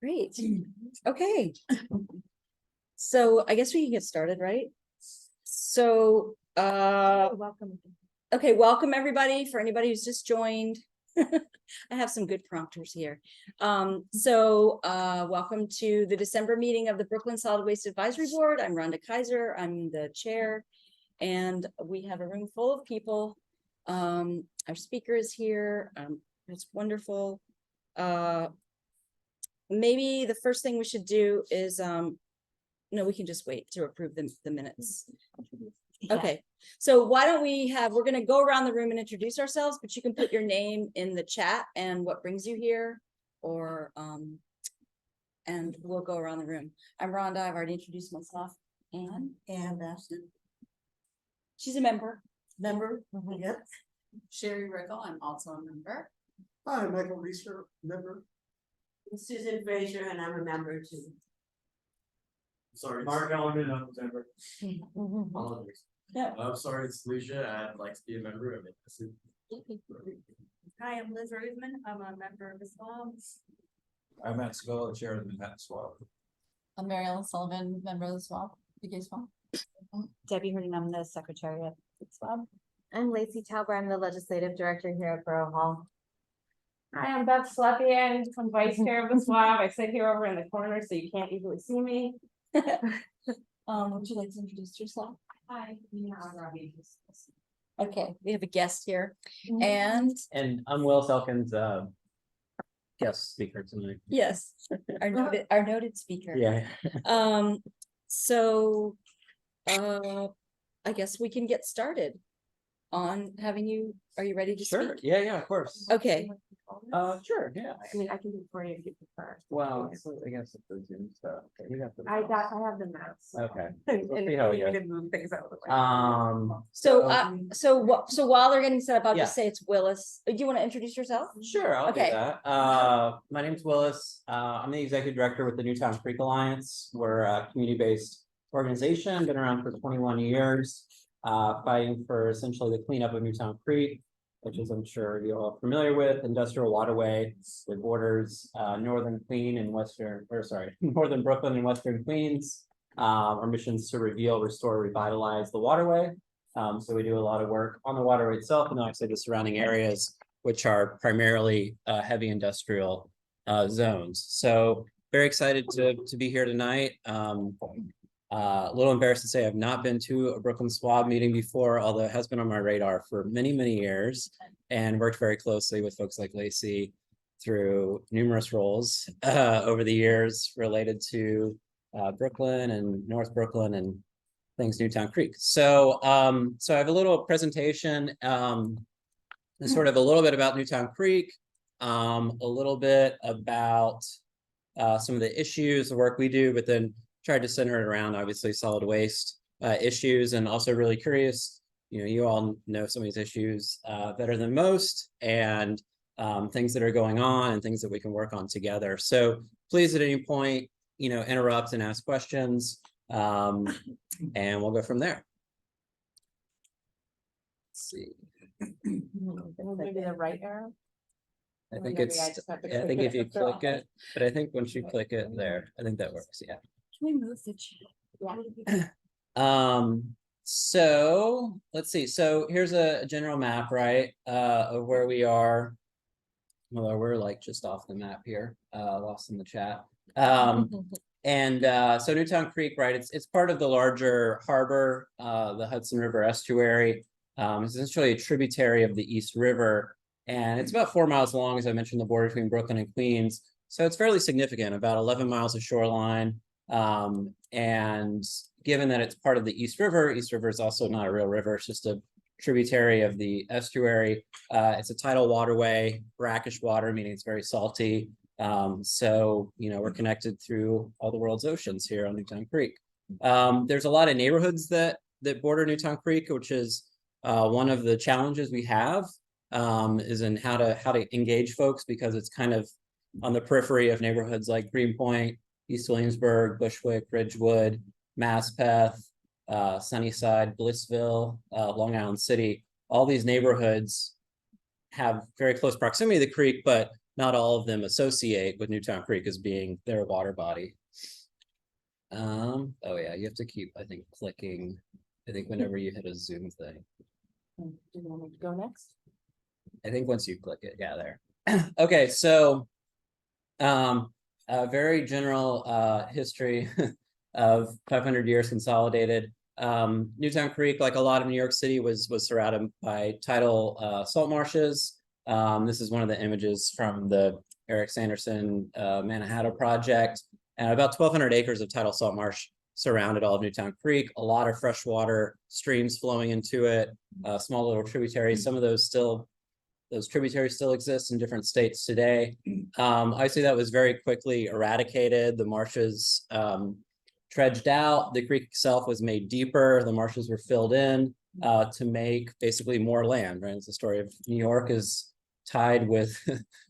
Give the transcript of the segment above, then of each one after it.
Great. Okay. So I guess we can get started, right? So, Welcome. okay, welcome everybody. For anybody who's just joined, I have some good prompters here. Welcome to the December meeting of the Brooklyn Solid Waste Advisory Board. I'm Rhonda Kaiser. I'm the chair, and we have a room full of people. Our speaker is here. It's wonderful. Maybe the first thing we should do is, no, we can just wait to approve the minutes. Okay, so why don't we're gonna go around the room and introduce ourselves, but you can put your name in the chat and what brings you here, or, and we'll go around the room. I'm Rhonda, I've already introduced myself. Anne Bassett. She's a member. Yep. Sherry Rickle, I'm also a member. Hi, Michael Reeser, member. Susan Frazier, and I'm a member too. Sorry, Mark Ellerman, I'm a member. Apologies. Yeah. I'm sorry, it's Lucia. I'd like to be a member of it. Hi, I'm Liz Roseman. I'm a member of the SWAB. I'm Matt Scola, chair of the Manhattan SWAB. I'm Mary Ellen Sullivan, member of the SWAB, PK SWAB. Debbie Hurden, I'm the secretary of the SWAB. I'm Lacey Talbert. I'm the legislative director here at Borough Hall. Hi, I'm Beth Slepian. I'm vice chair of the SWAB. I sit here over in the corner so you can't easily see me. Would you like to introduce yourself? Hi, I'm Robbie. Okay, we have a guest here, and And I'm Will Selkins, guest speaker tonight. yes, our noted speaker. Yeah. So, I guess we can get started on having you. Are you ready to Sure. speak? Yeah, of course. Okay. Sure, yeah. I mean, I can do it for you if you prefer. Well, I guess it's the Zoom stuff. You got the I have the maps. Okay. And We'll see how it you goes. can move things out of the way. So while they're getting set up, I'll Yeah. just say it's Willis. Do you want to introduce yourself? Sure, I'll Okay. do that. My name's Willis. I'm the executive director with the Newtown Creek Alliance. We're a community-based organization, been around for 21 years, fighting for essentially the cleanup of Newtown Creek, which is, I'm sure you're all familiar with, industrial waterway that borders northern Brooklyn and western Queens. Our mission is to reveal, restore, revitalize the waterway. So we do a lot of work on the waterway itself and obviously the surrounding areas, which are primarily heavy industrial zones. So very excited to be here tonight. A little embarrassed to say I've not been to a Brooklyn SWAB meeting before, although it has been on my radar for many, many years, and worked very closely with folks like Lacey through numerous roles over the years related to Brooklyn and North Brooklyn and things Newtown Creek. So so I have a little presentation, sort of a little bit about Newtown Creek, a little bit about some of the issues, the work we do, but then tried to center it around obviously solid waste issues, and also really curious, you all know some of these issues better than most, and things that are going on and things that we can work on together. So please at any point, interrupt and ask questions, and we'll go from there. Let's see. Maybe the right arrow. I think Maybe it's, I just have to I think click if you it. click it, but I think once you click it there, I think that works, yeah. Can we move the chat? So let's see. So here's a general map, right? Of where we are. Well, we're like just off the map here, lost in the chat. And so Newtown Creek, right? It's part of the larger harbor, the Hudson River estuary. It's essentially a tributary of the East River, and it's about 4 miles long, as I mentioned, the border between Brooklyn and Queens. So it's fairly significant, about 11 miles of shoreline. And given that it's part of the East River is also not a real river, it's just a tributary of the estuary. It's a tidal waterway, brackish water, meaning it's very salty. So, we're connected through all the world's oceans here on Newtown Creek. There's a lot of neighborhoods that border Newtown Creek, which is one of the challenges we have, is in how to engage folks, because it's kind of on the periphery of neighborhoods like Greenpoint, East Williamsburg, Bushwick, Ridgewood, Maspeth, Sunnyside, Blissville, Long Island City. All these neighborhoods have very close proximity to the creek, but not all of them associate with Newtown Creek as being their water body. Oh yeah, you have to keep, I think, clicking, I think whenever you hit a zoom thing. Do you want me to go next? I think once you click it, yeah, there. Okay, so a very general history of 500 years consolidated. Newtown Creek, like a lot of New York City, was surrounded by tidal salt marshes. This is one of the images from the Eric Sanderson Manhattan project. And about 1,200 acres of tidal salt marsh surrounded all of Newtown Creek. A lot of freshwater streams flowing into it, small little tributaries. Some of those tributaries still exist in different states today. Obviously, that was very quickly eradicated. The marshes dredged out. The creek itself was made deeper. The marshes were filled in to make basically more land. Right, it's the story of New York is tied with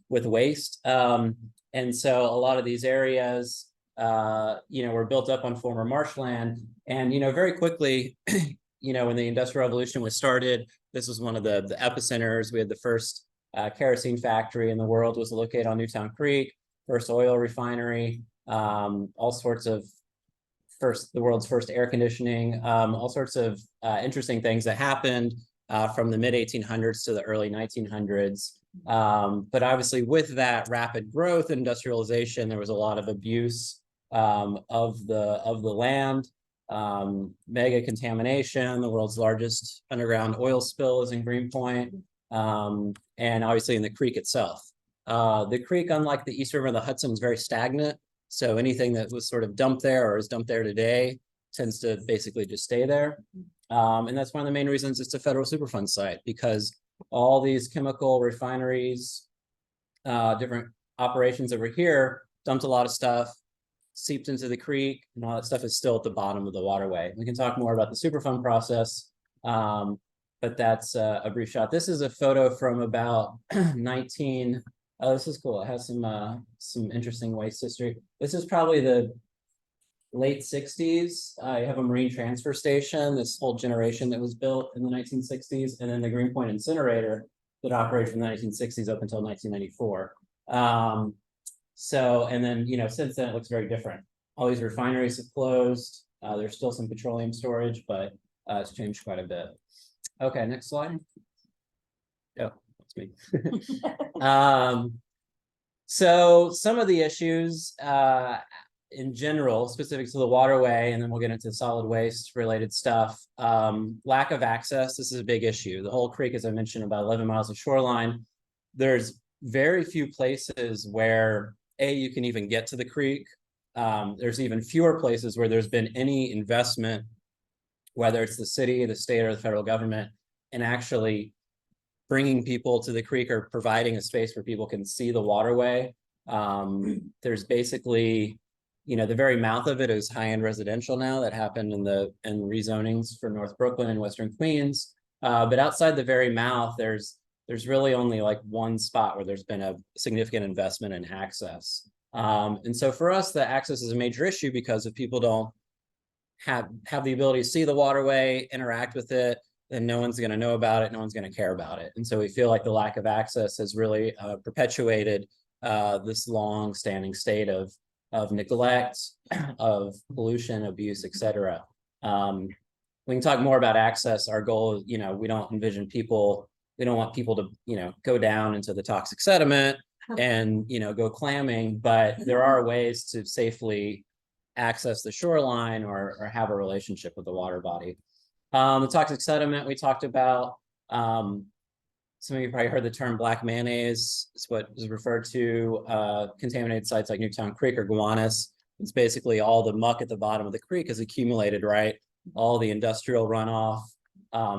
with waste, and so a lot of these areas, were built up on former marshland, and very quickly, when the Industrial Revolution was started, this was one of the epicenters. We had the first kerosene factory in the world was located on Newtown Creek, first oil refinery, all sorts of the world's first air conditioning, all sorts of interesting things that happened from the mid 1800s to the early 1900s. But obviously with that rapid growth and industrialization, there was a lot of abuse of the land, mega contamination. The world's largest underground oil spill is in Greenpoint, and obviously in the creek itself. The creek, unlike the East River of the Hudson, is very stagnant. So anything that was sort of dumped there or is dumped there today tends to basically just stay there. And that's one of the main reasons it's a federal Superfund site, because all these chemical refineries, different operations over here, dumped a lot of stuff, seeped into the creek, and all that stuff is still at the bottom of the waterway. We can talk more about the Superfund process, but that's a brief shot. This is a photo from about 19. Oh, this is cool. It has some interesting waste history. This is probably the late 60s. I have a marine transfer station, this whole generation that was built in the 1960s, and then the Greenpoint incinerator that operated from the 1960s up until 1994. And then, since then it looks very different. All these refineries have closed. There's still some petroleum storage, but it's changed quite a bit. Okay, next slide. Oh, that's me. So some of the issues in general, specific to the waterway, and then we'll get into solid waste related stuff. Lack of access, this is a big issue. The whole creek, as I mentioned, about 11 miles of shoreline. There's very few places where you can even get to the creek. There's even fewer places where there's been any investment, whether it's the city, the state, or the federal government, in actually bringing people to the creek or providing a space where people can see the waterway. There's basically, the very mouth of it is high-end residential now that happened in rezonings for North Brooklyn and Western Queens. But outside the very mouth, there's really only like one spot where there's been a significant investment in access. And so for us, the access is a major issue because if people don't have the ability to see the waterway, interact with it, then no one's going to know about it. No one's going to care about it. And so we feel like the lack of access has really perpetuated this long-standing state of neglect, of pollution, abuse, etc. We can talk more about access. Our goal is, we don't envision people. We don't want people to, go down into the toxic sediment and, go clamming. But there are ways to safely access the shoreline or have a relationship with the water body. The toxic sediment we talked about, some of you probably heard the term black mayonnaise. It's what is referred to contaminated sites like Newtown Creek or Gowanus. It's basically all the muck at the bottom of the creek is accumulated, right? All the industrial runoff,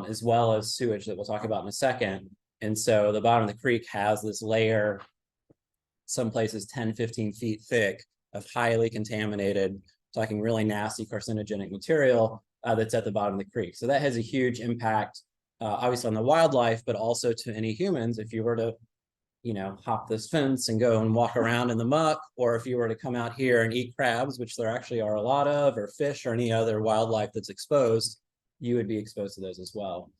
as well as sewage that we'll talk about in a second. And so the bottom of the creek has this layer, some places 10, 15 feet thick, of highly contaminated, talking really nasty carcinogenic material that's at the bottom of the creek. So that has a huge impact, obviously on the wildlife, but also to any humans. If you were to, hop this fence and go and walk around in the muck, or if you were to come out here and eat crabs, which there actually are a lot of, or fish or any other wildlife that's exposed, you would be exposed to those as well.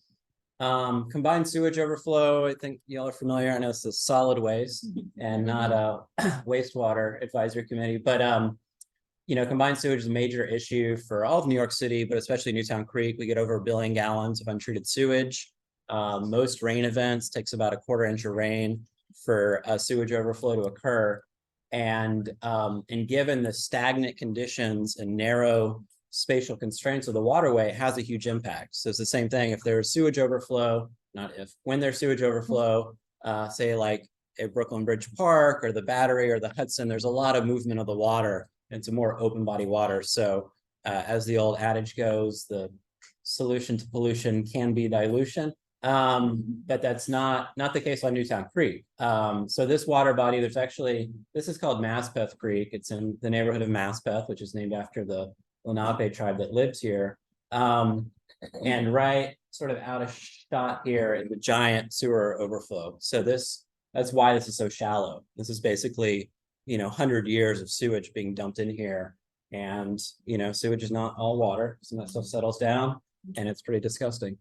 Combined sewage overflow, I think y'all are familiar. I know it's a solid waste and not a wastewater advisory committee, but combined sewage is a major issue for all of New York City, but especially Newtown Creek. We get over 1 billion gallons of untreated sewage. Most rain events takes about 1/4 inch of rain for a sewage overflow to occur. And given the stagnant conditions and narrow spatial constraints of the waterway, it has a huge impact. So it's the same thing. If there's sewage overflow, when there's sewage overflow, say like at Brooklyn Bridge Park or the Battery or the Hudson, there's a lot of movement of the water. It's a more open body water. So as the old adage goes, the solution to pollution can be dilution. But that's not the case on Newtown Creek. So this water body, this is called Maspeth Creek. It's in the neighborhood of Maspeth, which is named after the Lenape tribe that lives here. And right sort of out of shot here is the giant sewer overflow. So that's why this is so shallow. This is basically, 100 years of sewage being dumped in here. And, sewage is not all water. Some of that stuff settles down and it's pretty disgusting.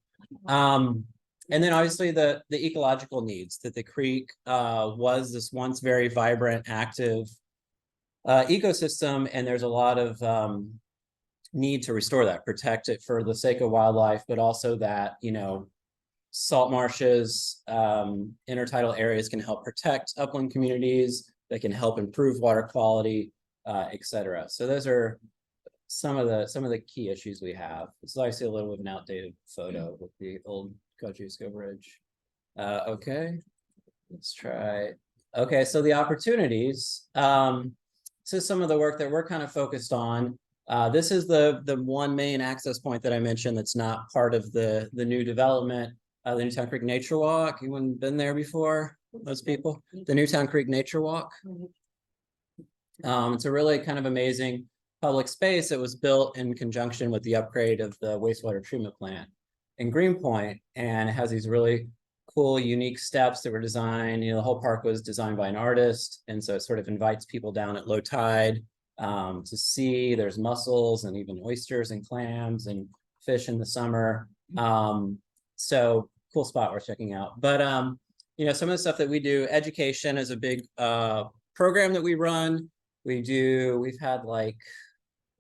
And then obviously the ecological needs that the creek was this once very vibrant, active ecosystem. And there's a lot of need to restore that, protect it for the sake of wildlife, but also that, salt marshes, intertidal areas can help protect upland communities, that can help improve water quality, et cetera. So those are some of the key issues we have. It's obviously a little bit of an outdated photo with the old Kosciuszko Bridge. Okay, let's try. Okay, so the opportunities. So some of the work that we're kind of focused on. This is the one main access point that I mentioned that's not part of the new development. The Newtown Creek Nature Walk. Anyone been there before? Those people? The Newtown Creek Nature Walk. It's a really kind of amazing public space that was built in conjunction with the upgrade of the wastewater treatment plant in Greenpoint, and it has these really cool, unique steps that were designed. The whole park was designed by an artist, and so it sort of invites people down at low tide to see. There's mussels and even oysters and clams and fish in the summer. So cool spot worth checking out. But some of the stuff that we do, education is a big program that we run. We've had like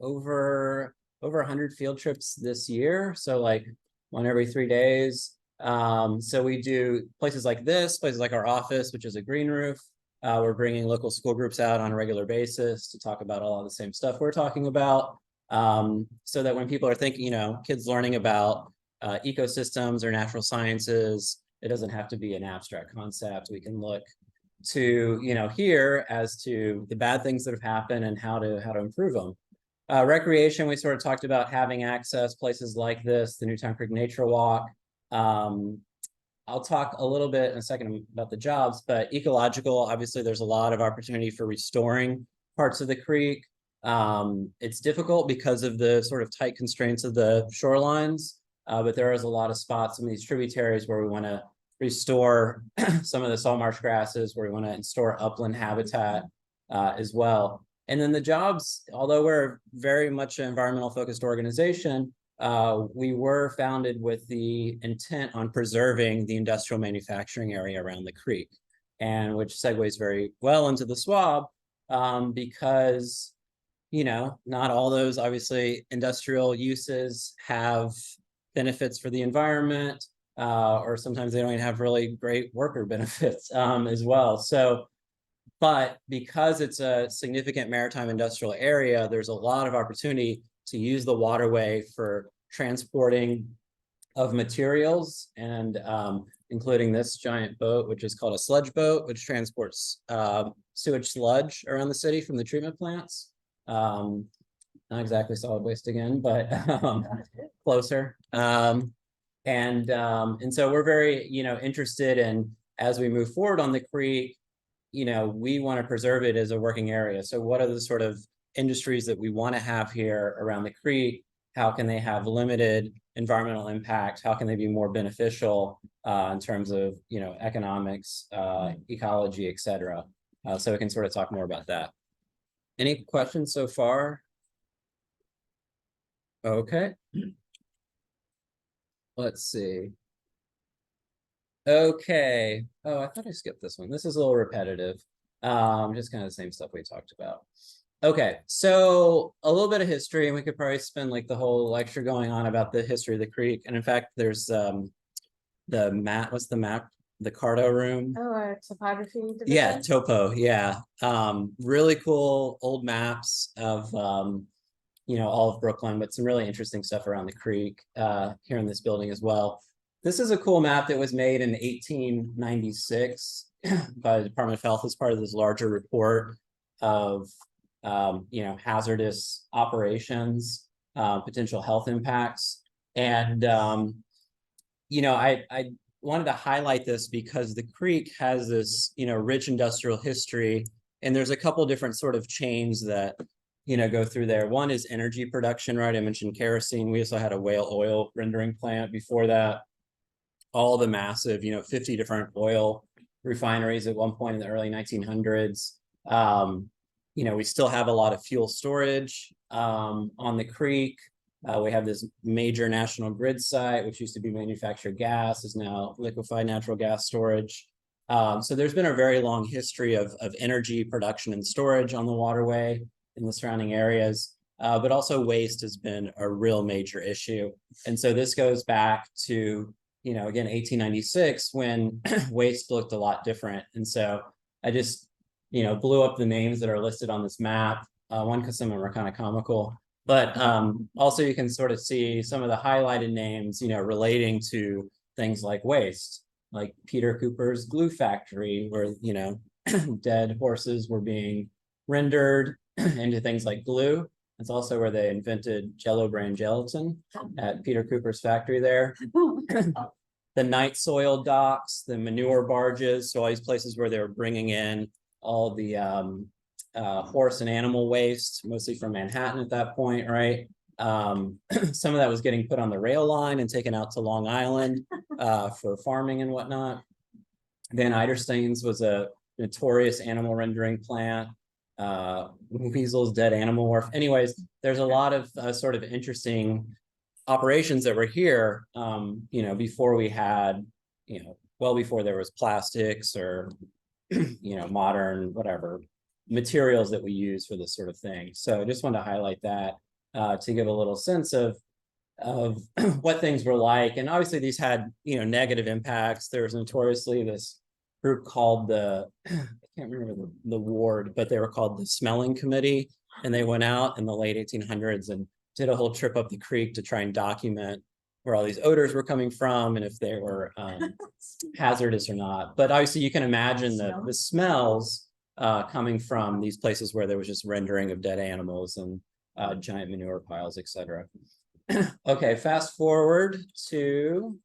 over 100 field trips this year. So like one every 3 days. So we do places like this, places like our office, which is a green roof. We're bringing local school groups out on a regular basis to talk about all of the same stuff we're talking about. So that when people are thinking, kids learning about ecosystems or natural sciences, it doesn't have to be an abstract concept. We can look to, here as to the bad things that have happened and how to improve them. Recreation, we sort of talked about having access, places like this, the Newtown Creek Nature Walk. I'll talk a little bit in a second about the jobs, but ecological, obviously there's a lot of opportunity for restoring parts of the creek. It's difficult because of the sort of tight constraints of the shorelines, but there is a lot of spots in these tributaries where we want to restore some of the salt marsh grasses, where we want to restore upland habitat as well. And then the jobs, although we're very much an environmental focused organization, we were founded with the intent on preserving the industrial manufacturing area around the creek, and which segues very well into the SWAB, because, not all those obviously industrial uses have benefits for the environment, or sometimes they don't even have really great worker benefits as well. So, but because it's a significant maritime industrial area, there's a lot of opportunity to use the waterway for transporting of materials, and including this giant boat, which is called a sludge boat, which transports sewage sludge around the city from the treatment plants. Not exactly solid waste again, but closer. And so we're very, interested in, as we move forward on the creek, we want to preserve it as a working area. So what are the sort of industries that we want to have here around the creek? How can they have limited environmental impact? How can they be more beneficial in terms of, economics, ecology, et cetera? So we can sort of talk more about that. Any questions so far? Okay. Let's see. Okay, oh, I thought I skipped this one. This is a little repetitive. Just kind of the same stuff we talked about. Okay, so a little bit of history, and we could probably spend like the whole lecture going on about the history of the creek. And in fact, there's the map, what's the map? The Cardo room. Oh, our topography Yeah, division? topo, yeah. Really cool old maps of all of Brooklyn, but some really interesting stuff around the creek here in this building as well. This is a cool map that was made in 1896 by the Department of Health as part of this larger report of hazardous operations, potential health impacts. And I wanted to highlight this because the creek has this rich industrial history, and there's a couple different sort of chains that go through there. One is energy production, right? I mentioned kerosene. We also had a whale oil rendering plant before that. All the massive 50 different oil refineries at one point in the early 1900s. We still have a lot of fuel storage on the creek. We have this major national grid site, which used to be manufactured gas, is now liquefied natural gas storage. So there's been a very long history of energy production and storage on the waterway in the surrounding areas, but also waste has been a real major issue. And so this goes back to, again, 1896, when waste looked a lot different. And so I just, blew up the names that are listed on this map, one, because some of them are kind of comical. But also you can sort of see some of the highlighted names, relating to things like waste, like Peter Cooper's glue factory, where, dead horses were being rendered into things like glue. It's also where they invented Jello brand gelatin at Peter Cooper's factory there. The night soil docks, the manure barges, so all these places where they were bringing in all the horse and animal waste, mostly from Manhattan at that point, right? Some of that was getting put on the rail line and taken out to Long Island for farming and whatnot. Van Eiderstein's was a notorious animal rendering plant. Weasel's dead animal wharf. Anyways, there's a lot of sort of interesting operations that were here, before we had, well before there was plastics or, modern, whatever, materials that we use for this sort of thing. So I just wanted to highlight that to give a little sense of what things were like. And obviously these had, negative impacts. There was notoriously this group called I can't remember the ward, but they were called the Smelling Committee. And they went out in the late 1800s and did a whole trip up the creek to try and document where all these odors were coming from and if they were hazardous or not. But obviously you can imagine the smells coming from these places where there was just rendering of dead animals and giant manure piles, etc. Okay, fast forward to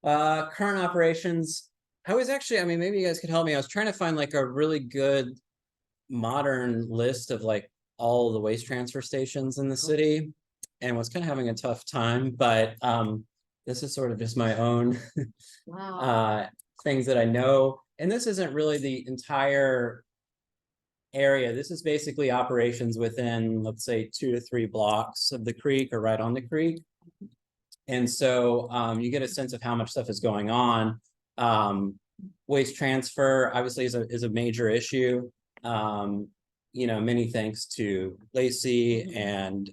current operations. I was actually, maybe you guys could help me. I was trying to find like a really good modern list of like all the waste transfer stations in the city, and was kind of having a tough time, but this is sort of just my own things that I know. And this isn't really the entire area. This is basically operations within, let's say, 2 to 3 blocks of the creek or right on the creek. And so you get a sense of how much stuff is going on. Waste transfer obviously is a major issue. Many thanks to Lacey and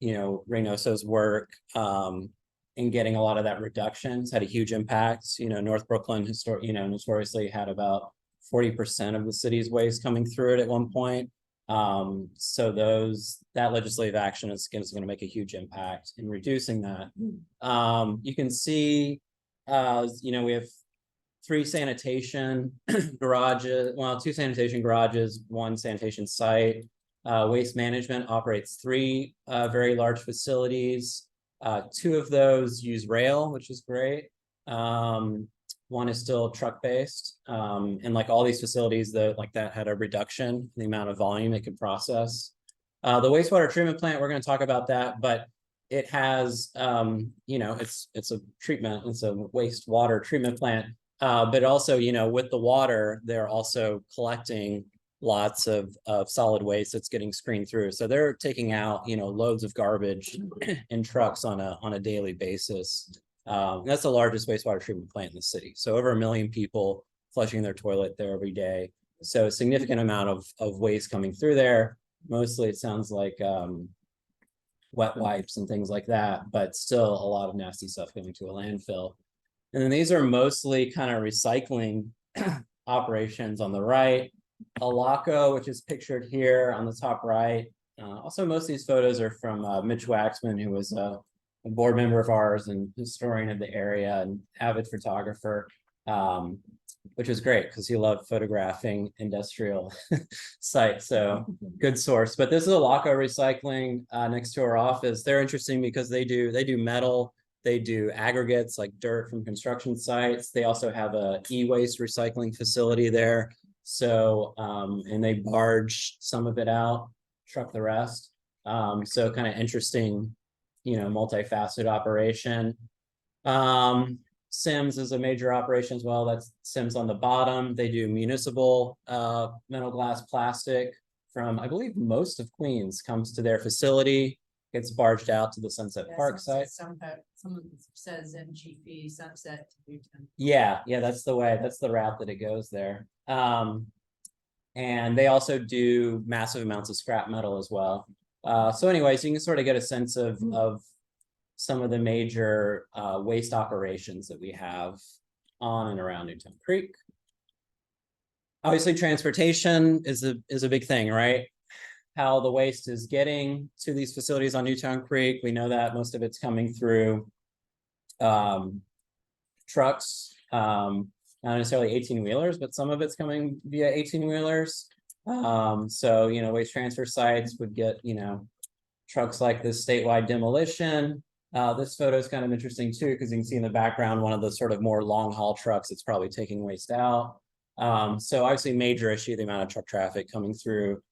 Reynoso's work in getting a lot of that reduction. It's had a huge impact. North Brooklyn notoriously had about 40% of the city's waste coming through it at one point. So that legislative action is going to make a huge impact in reducing that. You can see, we have 3 sanitation garages, 2 sanitation garages, 1 sanitation site. Waste management operates 3 very large facilities. 2 of those use rail, which is great. 1 is still truck-based. And like all these facilities that had a reduction in the amount of volume it could process. The wastewater treatment plant, we're going to talk about that, but it has, it's a treatment, it's a wastewater treatment plant. But also, with the water, they're also collecting lots of solid waste that's getting screened through. So they're taking out, loads of garbage in trucks on a daily basis. That's the largest wastewater treatment plant in the city. So over 1 million people flushing their toilet there every day. So a significant amount of waste coming through there. Mostly it sounds like wet wipes and things like that, but still a lot of nasty stuff going to a landfill. And then these are mostly kind of recycling operations on the right. Alaco, which is pictured here on the top right. Also, most of these photos are from Mitch Waxman, who was a board member of ours and historian of the area and avid photographer, which was great because he loved photographing industrial sites. So good source. But this is Alaco Recycling next to our office. They're interesting because they do metal. They do aggregates like dirt from construction sites. They also have a e-waste recycling facility there. So, and they barge some of it out, truck the rest. So kind of interesting, multifaceted operation. Sims is a major operation as well. That's Sims on the bottom. They do municipal metal, glass, plastic from, I believe, most of Queens comes to their facility, gets barged out to the Sunset Park site. Some of it says NGP, Sunset. Yeah, that's the way, that's the route that it goes there. And they also do massive amounts of scrap metal as well. So anyways, you can sort of get a sense of some of the major waste operations that we have on and around Newtown Creek. Obviously, transportation is a big thing, right? How the waste is getting to these facilities on Newtown Creek. We know that most of it's coming through trucks, not necessarily 18-wheelers, but some of it's coming via 18-wheelers. So, waste transfer sites would get, trucks like this statewide demolition. This photo is kind of interesting too, because you can see in the background, one of the sort of more long haul trucks that's probably taking waste out. So obviously major issue, the amount of truck traffic coming through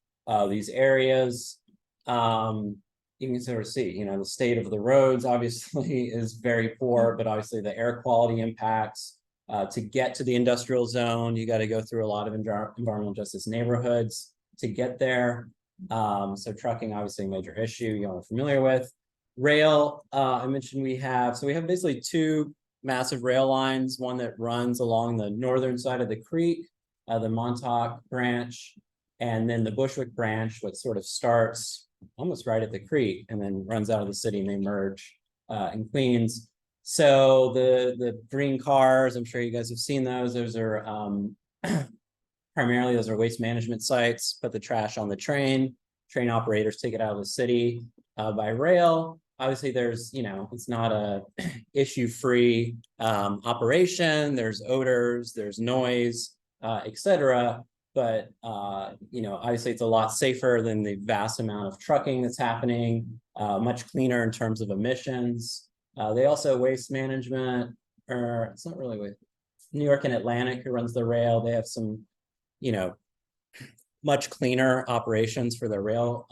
these areas. You can sort of see, the state of the roads obviously is very poor, but obviously the air quality impacts. To get to the industrial zone, you got to go through a lot of environmental justice neighborhoods to get there. So trucking, obviously a major issue you all are familiar with. Rail, I mentioned we have basically two massive rail lines, one that runs along the northern side of the creek, the Montauk branch, and then the Bushwick branch, which sort of starts almost right at the creek and then runs out of the city and they merge in Queens. So the green cars, I'm sure you guys have seen those. Those are primarily waste management sites. Put the trash on the train. Train operators take it out of the city by rail. Obviously, there's it's not a issue-free operation. There's odors, there's noise, etc. But obviously, it's a lot safer than the vast amount of trucking that's happening. Much cleaner in terms of emissions. They also waste management, or it's not really waste. New York and Atlantic, who runs the rail, they have some, much cleaner operations for their rail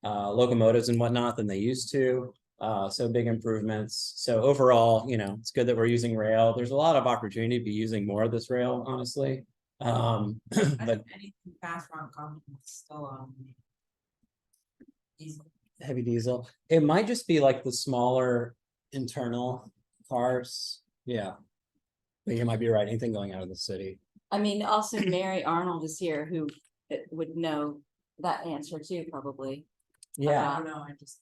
locomotives and whatnot than they used to. So big improvements. So overall, it's good that we're using rail. There's a lot of opportunity to be using more of this rail, honestly. But anything fast run still heavy diesel. It might just be like the smaller internal cars. Yeah. But you might be right. Anything going out of the city. I mean, also Mary Arnold is here who would know that answer too, probably. Yeah. I don't know. I just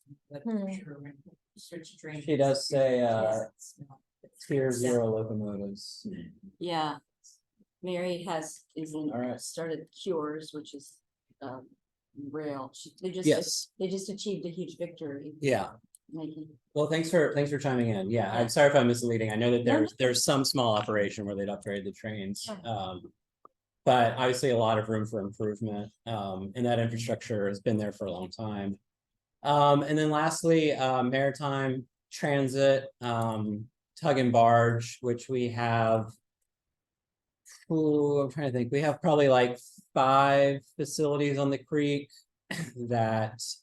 switch train. She does say tier 0 locomotives. Yeah. Mary All right. started Cures, which is rail. They just achieved a huge victory. Yeah. Making. Well, thanks for chiming in. Yeah, I'm sorry if I'm misleading. I know that there's some small operation where they'd upgrade the trains. But obviously a lot of room for improvement. And that infrastructure has been there for a long time. And then lastly, maritime transit, tug and barge, which we have. I'm trying to think. We have probably like 5 facilities on the creek that it's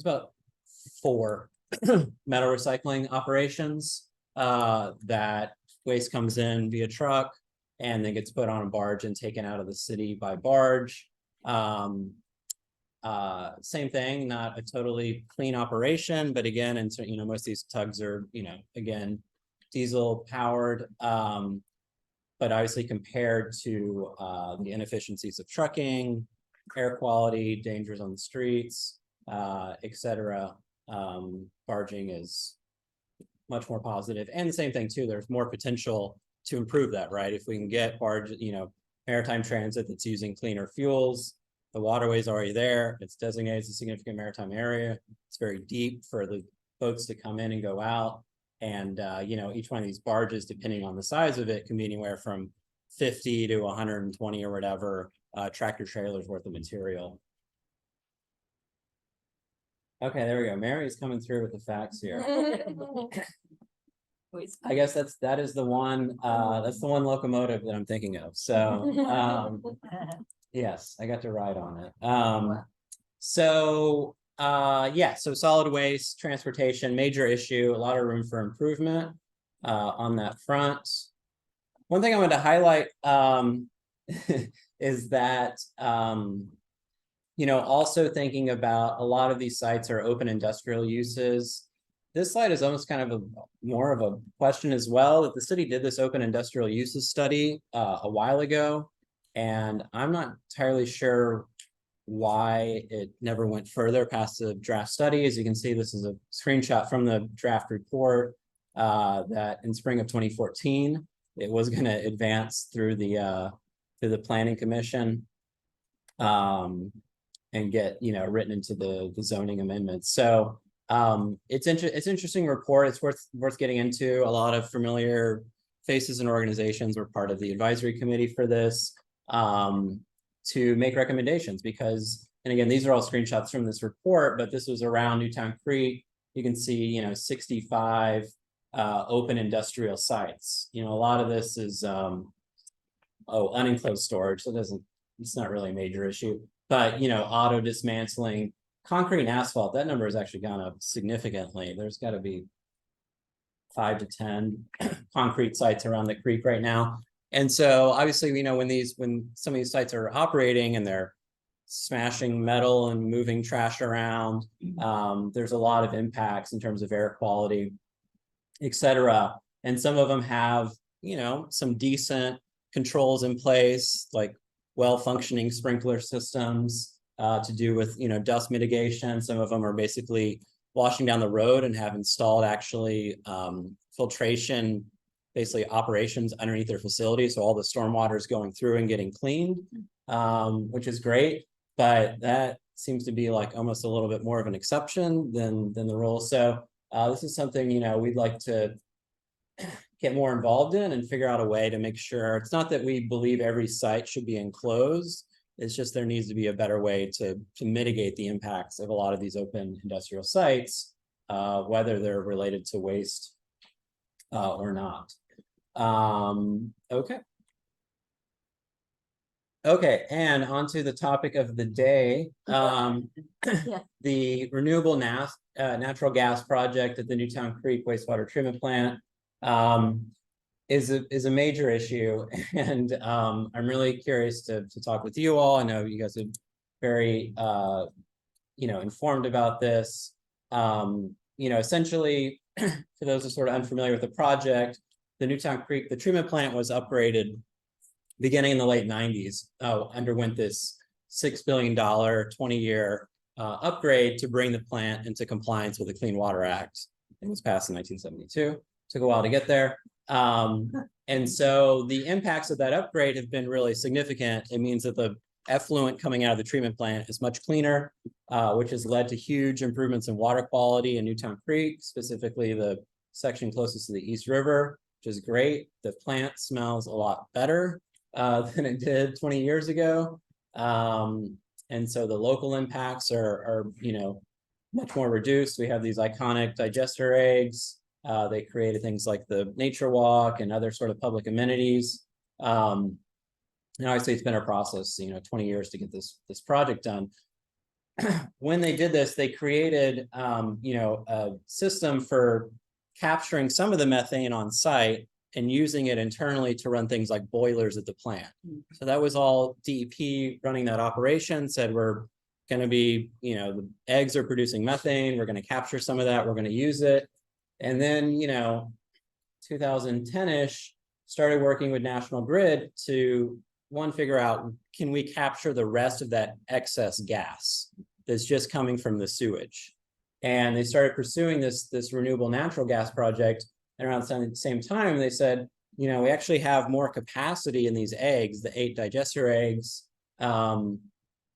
about 4 metal recycling operations that waste comes in via truck and then gets put on a barge and taken out of the city by barge. same thing, not a totally clean operation, but again, and so, most of these tugs are, again, diesel powered. But obviously compared to the inefficiencies of trucking, air quality, dangers on the streets, etc., barging is much more positive. And the same thing too, there's more potential to improve that, right? If we can get maritime transit that's using cleaner fuels, the waterway's already there, it's designated as a significant maritime area, it's very deep for the boats to come in and go out. And, each one of these barges, depending on the size of it, can be anywhere from 50 to 120 or whatever tractor trailers worth of material. Okay, there we go. Mary's coming through with the facts here. I guess that is the one locomotive that I'm thinking of. So yes, I got to ride on it. So solid waste transportation, major issue, a lot of room for improvement on that front. One thing I wanted to highlight is that also thinking about a lot of these sites are open industrial uses. This slide is almost kind of more of a question as well, that the city did this open industrial uses study a while ago, and I'm not entirely sure why it never went further past the draft study. As you can see, this is a screenshot from the draft report that in spring of 2014, it was going to advance through the planning commission and get written into the zoning amendments. So it's interesting report. It's worth getting into. A lot of familiar faces and organizations were part of the advisory committee for this to make recommendations, because, and again, these are all screenshots from this report, but this was around Newtown Creek. You can see 65 open industrial sites. A lot of this is unenclosed storage, so it's not really a major issue. But auto dismantling, concrete and asphalt, that number has actually gone up significantly. There's got to be 5 to 10 concrete sites around the creek right now. And so obviously, when some of these sites are operating and they're smashing metal and moving trash around, there's a lot of impacts in terms of air quality, etc. And some of them have, some decent controls in place, like well-functioning sprinkler systems to do with, dust mitigation. Some of them are basically washing down the road and have installed actually filtration, basically operations underneath their facility. So all the stormwater is going through and getting cleaned, which is great. But that seems to be like almost a little bit more of an exception than the rule. So this is something, we'd like to get more involved in and figure out a way to make sure. It's not that we believe every site should be enclosed. It's just there needs to be a better way to mitigate the impacts of a lot of these open industrial sites, whether they're related to waste or not. Okay, and onto the topic of the day. The renewable natural gas project at the Newtown Creek wastewater treatment plant is a major issue, and I'm really curious to talk with you all. I know you guys are very informed about this. Essentially, for those who are sort of unfamiliar with the project, the Newtown Creek, the treatment plant was upgraded beginning in the late 90s, underwent this $6 billion 20-year upgrade to bring the plant into compliance with the Clean Water Act. It was passed in 1972. Took a while to get there. And so the impacts of that upgrade have been really significant. It means that the effluent coming out of the treatment plant is much cleaner, which has led to huge improvements in water quality in Newtown Creek, specifically the section closest to the East River, which is great. The plant smells a lot better than it did 20 years ago. And so the local impacts are much more reduced. We have these iconic digester eggs. They created things like the nature walk and other sort of public amenities. And obviously it's been a process, 20 years to get this project done. When they did this, they created, a system for capturing some of the methane on site and using it internally to run things like boilers at the plant. So that was all DEP running that operation, said we're gonna be, the eggs are producing methane, we're gonna capture some of that, we're gonna use it. And then, 2010-ish, started working with National Grid to, one, figure out, can we capture the rest of that excess gas that's just coming from the sewage? And they started pursuing this renewable natural gas project. And around the same time, they said, we actually have more capacity in these eggs, the 8 digester eggs, than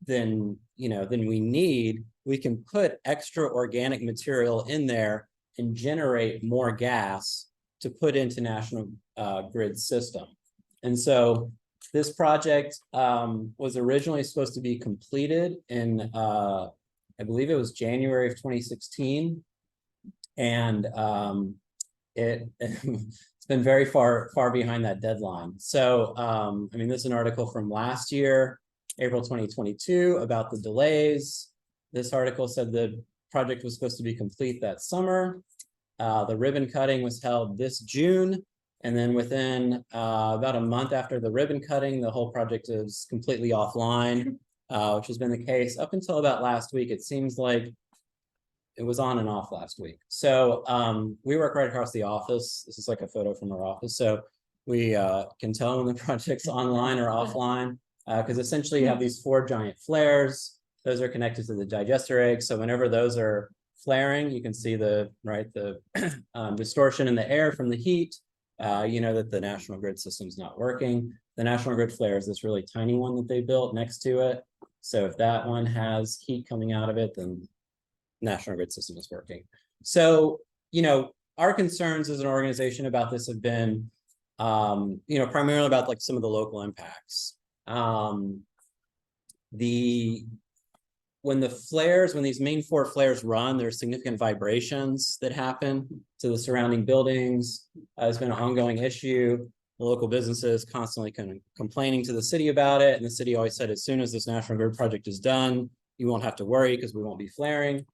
we need. We can put extra organic material in there and generate more gas to put into National Grid's system. And so this project was originally supposed to be completed in, I believe it was January of 2016. And it's been very far behind that deadline. So, this is an article from last year, April 2022, about the delays. This article said the project was supposed to be complete that summer. The ribbon cutting was held this June. And then within about a month after the ribbon cutting, the whole project is completely offline, which has been the case up until about last week. It seems like it was on and off last week. So we work right across the office. This is like a photo from our office. So we can tell when the project's online or offline, because essentially you have these 4 giant flares. Those are connected to the digester eggs. So whenever those are flaring, you can see the distortion in the air from the heat. That the National Grid system's not working. The National Grid flare is this really tiny one that they built next to it. So if that one has heat coming out of it, then National Grid system is working. So, our concerns as an organization about this have been, primarily about like some of the local impacts. When these main 4 flares run, there's significant vibrations that happen to the surrounding buildings. It's been an ongoing issue. The local businesses constantly complaining to the city about it. And the city always said, as soon as this National Grid project is done, you won't have to worry because we won't be flaring.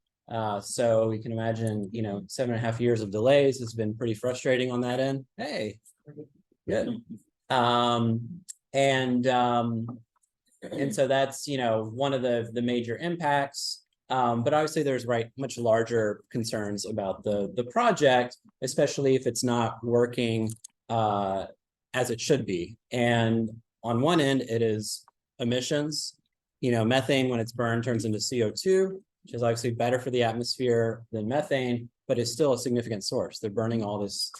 So you can imagine, 7.5 years of delays has been pretty frustrating on that end. Hey, good. And so that's, one of the major impacts. But obviously there's much larger concerns about the project, especially if it's not working as it should be. And on one end, it is emissions. Methane, when it's burned, turns into CO2, which is obviously better for the atmosphere than methane, but it's still a significant source. They're burning all this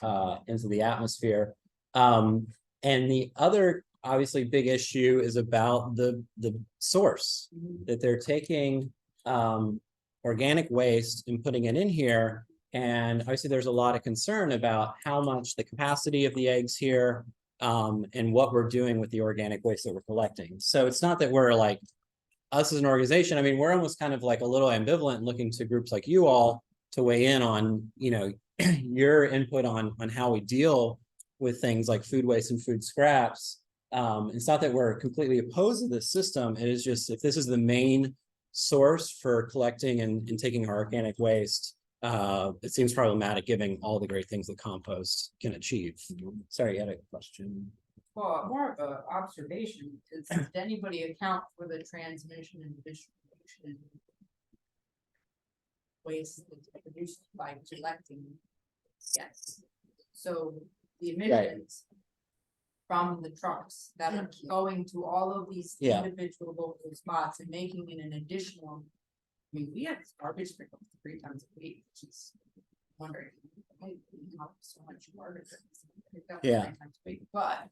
into the atmosphere. And the other obviously big issue is about the source, that they're taking organic waste and putting it in here. And obviously there's a lot of concern about how much the capacity of the eggs here and what we're doing with the organic waste that we're collecting. So it's not that we're like, us as an organization, we're almost kind of like a little ambivalent looking to groups like you all to weigh in on, your input on how we deal with things like food waste and food scraps. It's not that we're completely opposed to this system. It is just, if this is the main source for collecting and taking our organic waste, it seems problematic given all the great things that compost can achieve. Sorry, you had a question. Well, more of an observation, did anybody account for the transmission and distribution waste that's produced by collecting? Yes. So the emissions from the trucks that are going to all of these individual local spots and making it an additional. We have garbage pickup 3 times a week, which is wondering why we have so much garbage picked up 3 times a week. But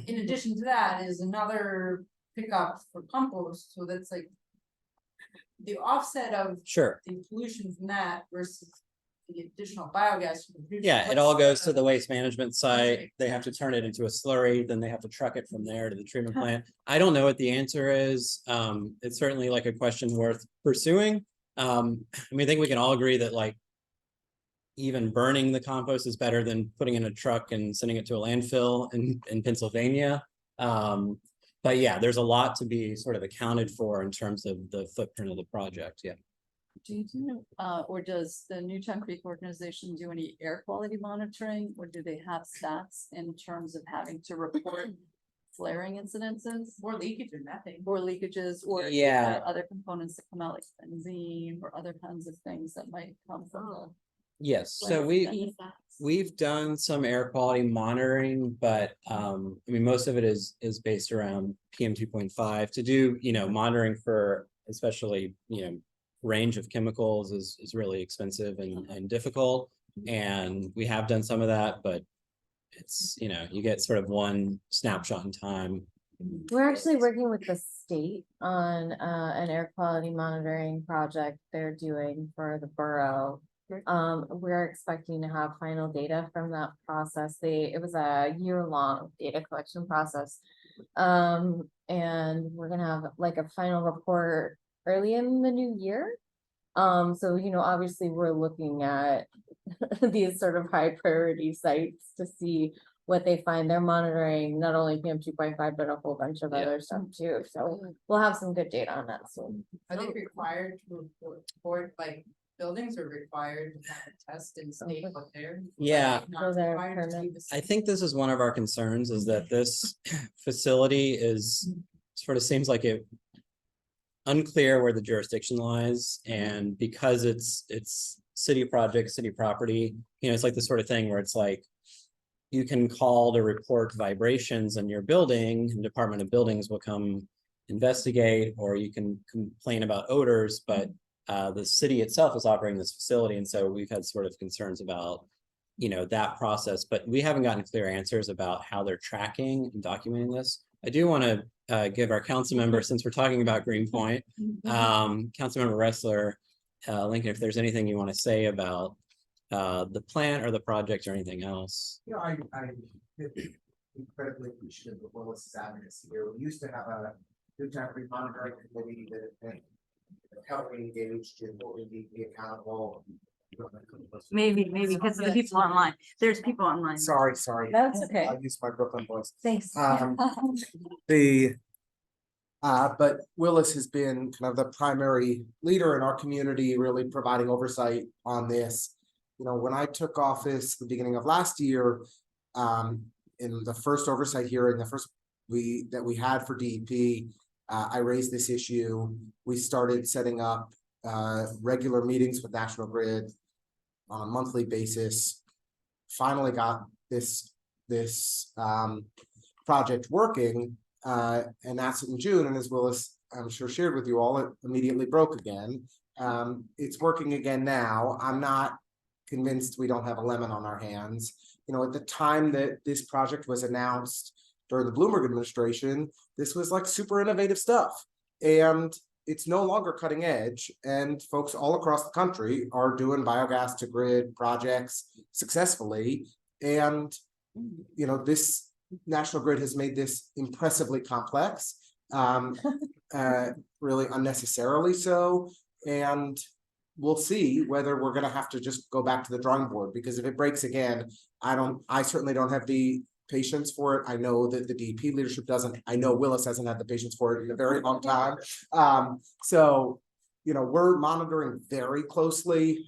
in addition to that is another pickup for compost. So that's like the offset of the pollution from that versus the additional biogas. It all goes to the waste management site. They have to turn it into a slurry, then they have to truck it from there to the treatment plant. I don't know what the answer is. It's certainly like a question worth pursuing. I think we can all agree that like even burning the compost is better than putting in a truck and sending it to a landfill in Pennsylvania. But yeah, there's a lot to be sort of accounted for in terms of the footprint of the project. Do you do, or does the Newtown Creek organization do any air quality monitoring, or do they have stats in terms of having to report flaring incidences. More leakage and methane. Or leakages, or if Yeah. you've got other components that come out like benzene or other kinds of things that might come from the. Yes, so flaring. we've done some air quality monitoring, but I mean, most of it is based around PM 2.5 to do, monitoring for especially, range of chemicals is really expensive and difficult. And we have done some of that, but it's, you get sort of one snapshot in time. We're actually working with the state on an air quality monitoring project they're doing for the borough. We're expecting to have final data from that process. It was a year-long data collection process. And we're gonna have like a final report early in the new year. So, obviously we're looking at these sort of high priority sites to see what they find. They're monitoring not only PM 2.5, but a whole bunch of Yeah. other stuff too. So we'll have some good data on that soon. Are they required to report, like, buildings are required to kind of test and state what they're? Yeah. like, not Those are required to leave permits. the I think this is one of our concerns is that this facility is sort of seems like it unclear where the jurisdiction lies, and because it's city project, city property, it's like the sort of thing where it's like you can call to report vibrations in your building, and Department of Buildings will come investigate, or you can complain about odors, but the city itself is operating this facility, and so we've had sort of concerns about that process, but we haven't gotten clear answers about how they're tracking and documenting this. I do want to give our council member, since we're talking about Greenpoint, Councilmember Ressler, Lincoln, if there's anything you want to say about the plant or the project or anything else. I'm incredibly appreciative of Willis's advocacy here. We used to have a good temporary monitoring committee that helped me engaged in what we need to be accountable. Maybe because of the people online. There's people online. Sorry. That's okay. I'll use my Brooklyn voice. Thanks. But Willis has been kind of the primary leader in our community, really providing oversight on this. When I took office the beginning of last year, in the first oversight hearing, that we had for DEP, I raised this issue. We started setting up regular meetings with National Grid on a monthly basis. Finally got this project working, and that's in June. And as Willis, I'm sure, shared with you all, it immediately broke again. It's working again now. I'm not convinced we don't have a lemon on our hands. At the time that this project was announced during the Bloomberg administration, this was like super innovative stuff. And it's no longer cutting edge, and folks all across the country are doing biogas to grid projects successfully. And, this National Grid has made this impressively complex, really unnecessarily so. And we'll see whether we're going to have to just go back to the drawing board, because if it breaks again, I certainly don't have the patience for it. I know that the DEP leadership doesn't. I know Willis hasn't had the patience for it in a very long time. So, we're monitoring very closely.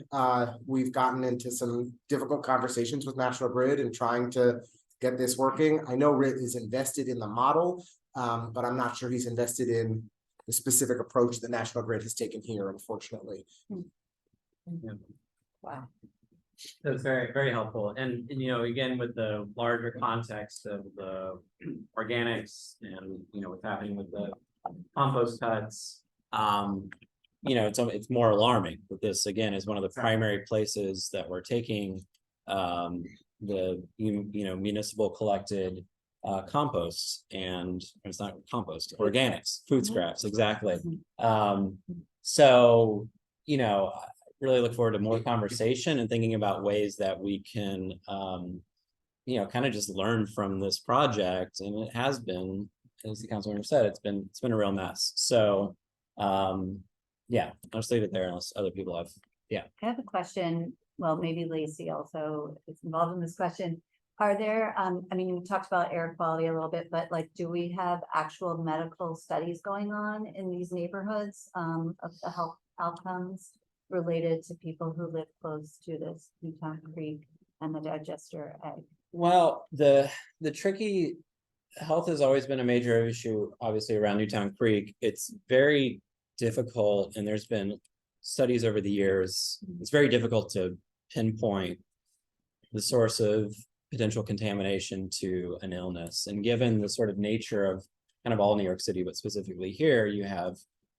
We've gotten into some difficult conversations with National Grid and trying to get this working. I know RIT is invested in the model, but I'm not sure he's invested in the specific approach that National Grid has taken here, unfortunately. Wow. That's very, very helpful. And again, with the larger context of the organics and, what's happening with the compost cuts, it's more alarming that this, again, is one of the primary places that we're taking the municipal collected composts, and it's not compost, organics, food scraps, exactly. So, really look forward to more conversation and thinking about ways that we can, kind of just learn from this project. And it has been, as the councilmember said, it's been a real mess. So, yeah, I'll just leave it there unless other people have. I have a question. Well, maybe Lacey also is involved in this question. Are there, we talked about air quality a little bit, but do we have actual medical studies going on in these neighborhoods of the health outcomes related to people who live close to this Newtown Creek and the digester egg? Well, the tricky health has always been a major issue, obviously around Newtown Creek. It's very difficult, and there's been studies over the years. It's very difficult to pinpoint the source of potential contamination to an illness. And given the sort of nature of kind of all New York City, but specifically here, you have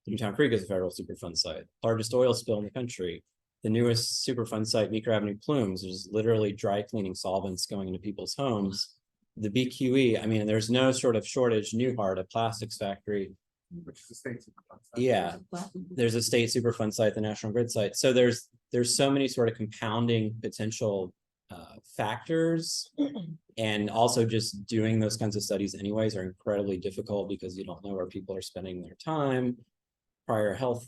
Newtown Creek is a federal Superfund site, largest oil spill in the country. The newest Superfund site, Meeker Avenue Plumes, is literally dry cleaning solvents going into people's homes. The BQE, I mean, there's no sort of shortage. Newhart, a plastics factory. Which is the state. Yeah, there's a state Superfund site, the National Grid site. So there's so many sort of compounding potential factors. And also just doing those kinds of studies anyways are incredibly difficult because you don't know where people are spending their time, prior health,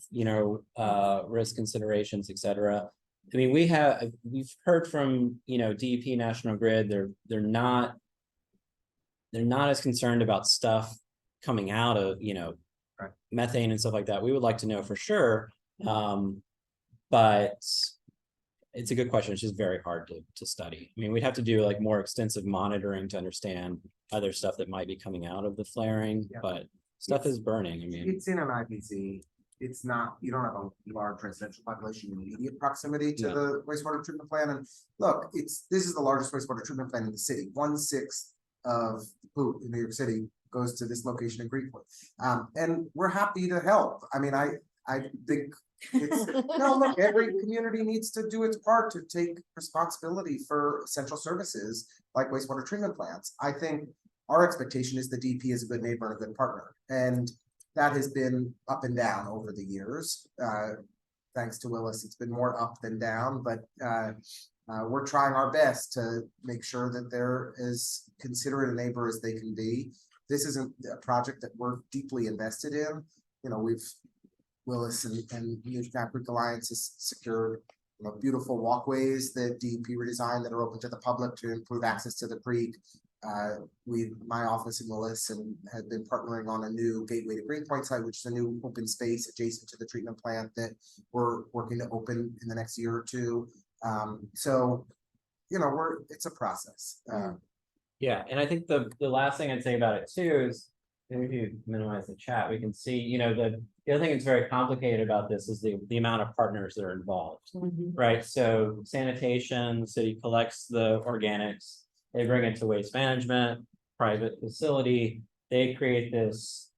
risk considerations, et cetera. I mean, we've heard from, DEP, National Grid, they're not as concerned about stuff coming out of, Right. methane and stuff like that. We would like to know for sure. But it's a good question. It's just very hard to study. I mean, we'd have to do like more extensive monitoring to understand other stuff that might be coming out of the flaring, Yeah. but stuff is burning. I mean, It's in an IPC. It's not, you don't have a large residential population in immediate proximity to No. the wastewater treatment plant. And look, this is the largest wastewater treatment plant in the city. 1/6 of poop in New York City goes to this location in Greenpoint. And we're happy to help. I mean, I think it's, no, look, every community needs to do its part to take responsibility for essential services like wastewater treatment plants. I think our expectation is the DP is a good neighbor and a good partner. And that has been up and down over the years. Thanks to Willis, it's been more up than down, but we're trying our best to make sure that they're as considerate a neighbor as they can be. This isn't a project that we're deeply invested in. Willis and Newtown Creek Alliance has secured beautiful walkways that DEP redesigned that are open to the public to improve access to the creek. My office in Willis and had been partnering on a new Gateway to Greenpoint site, which is a new open space adjacent to the treatment plant that we're working to open in the next year or two. So, it's a process. yeah, and I think the last thing I'd say about it too is, maybe if you minimize the chat, we can see, the other thing that's very complicated about this is the amount of partners that are involved, right? So sanitation, the city collects the organics, they bring it to waste management, private facility, they create this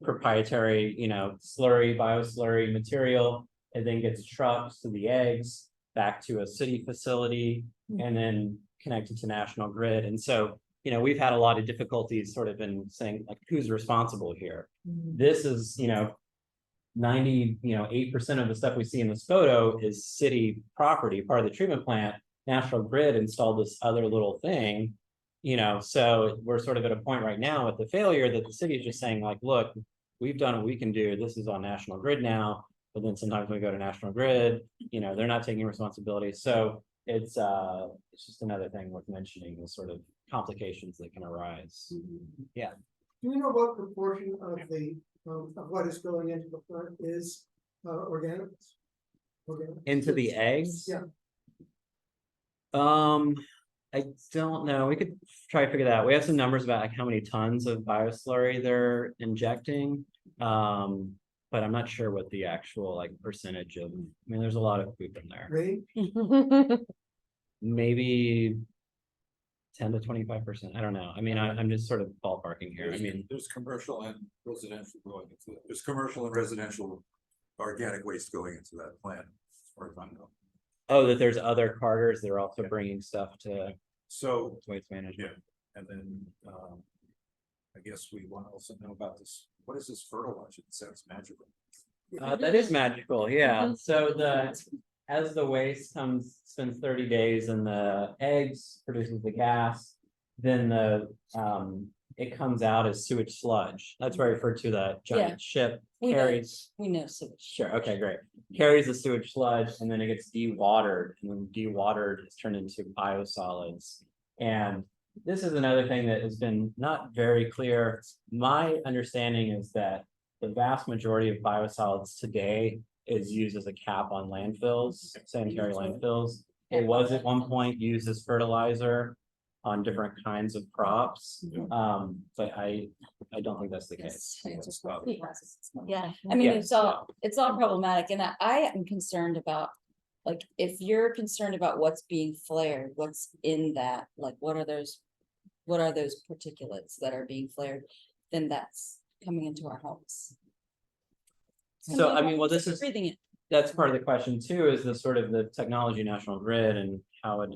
proprietary, bioslurry material, it then gets trucked to the eggs, back to a city facility, and then connected to National Grid. And so, we've had a lot of difficulties sort of in saying like, who's responsible here? This is, 98% of the stuff we see in this photo is city property, part of the treatment plant. National Grid installed this other little thing, so we're sort of at a point right now with the failure that the city is just saying like, look, we've done what we can do. This is on National Grid now, but then sometimes we go to National Grid, they're not taking responsibility. So it's just another thing worth mentioning, the sort of complications that can arise. Yeah. Do you know what proportion of of what is going into the plant is organics? Into the eggs? Yeah. I don't know. We could try to figure that out. We have some numbers about like how many tons of bioslurry they're injecting. But I'm not sure what the actual like percentage of, I mean, there's a lot of poop in there. Right? Maybe 10 to 25%. I don't know. I mean, I'm just sort of ballparking here. I mean, There's commercial and residential going into it. There's commercial and residential organic waste going into that plant, as far as I know. oh, that there's other carters that are also bringing stuff to So, waste management. and then, I guess we want to also know about this. What is this fertilizer? It sounds magical. That is magical, yeah. So as the waste spends 30 days in the eggs, produces the gas, then it comes out as sewage sludge. That's why I referred to the giant ship carries. We know sewage. Sure, okay, great. Carries the sewage sludge and then it gets dewatered, and then dewatered is turned into biosolids. And this is another thing that has been not very clear. My understanding is that the vast majority of biosolids today is used as a cap on landfills, sanitary landfills. It was at one point used as fertilizer. on different kinds of crops. But I don't think that's the case. Yeah. I mean, Yeah, it's all problematic, and I am concerned about, like, if you're concerned about what's being flared, what's in that, like, what are those particulates that are being flared, then that's coming into our homes. So, I mean, well, this is, Breathing it. that's part of the question too, is the sort of the technology national grid and how it,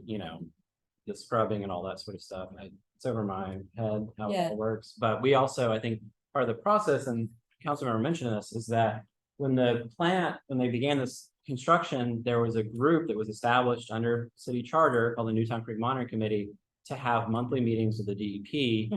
the scrubbing and all that sort of stuff. It's over my head how it Yeah. all works, but we also, I think, part of the process, and Councilmember mentioned this, is that when they began this construction, there was a group that was established under city charter called the Newtown Creek Monitoring Committee to have monthly meetings with the DEP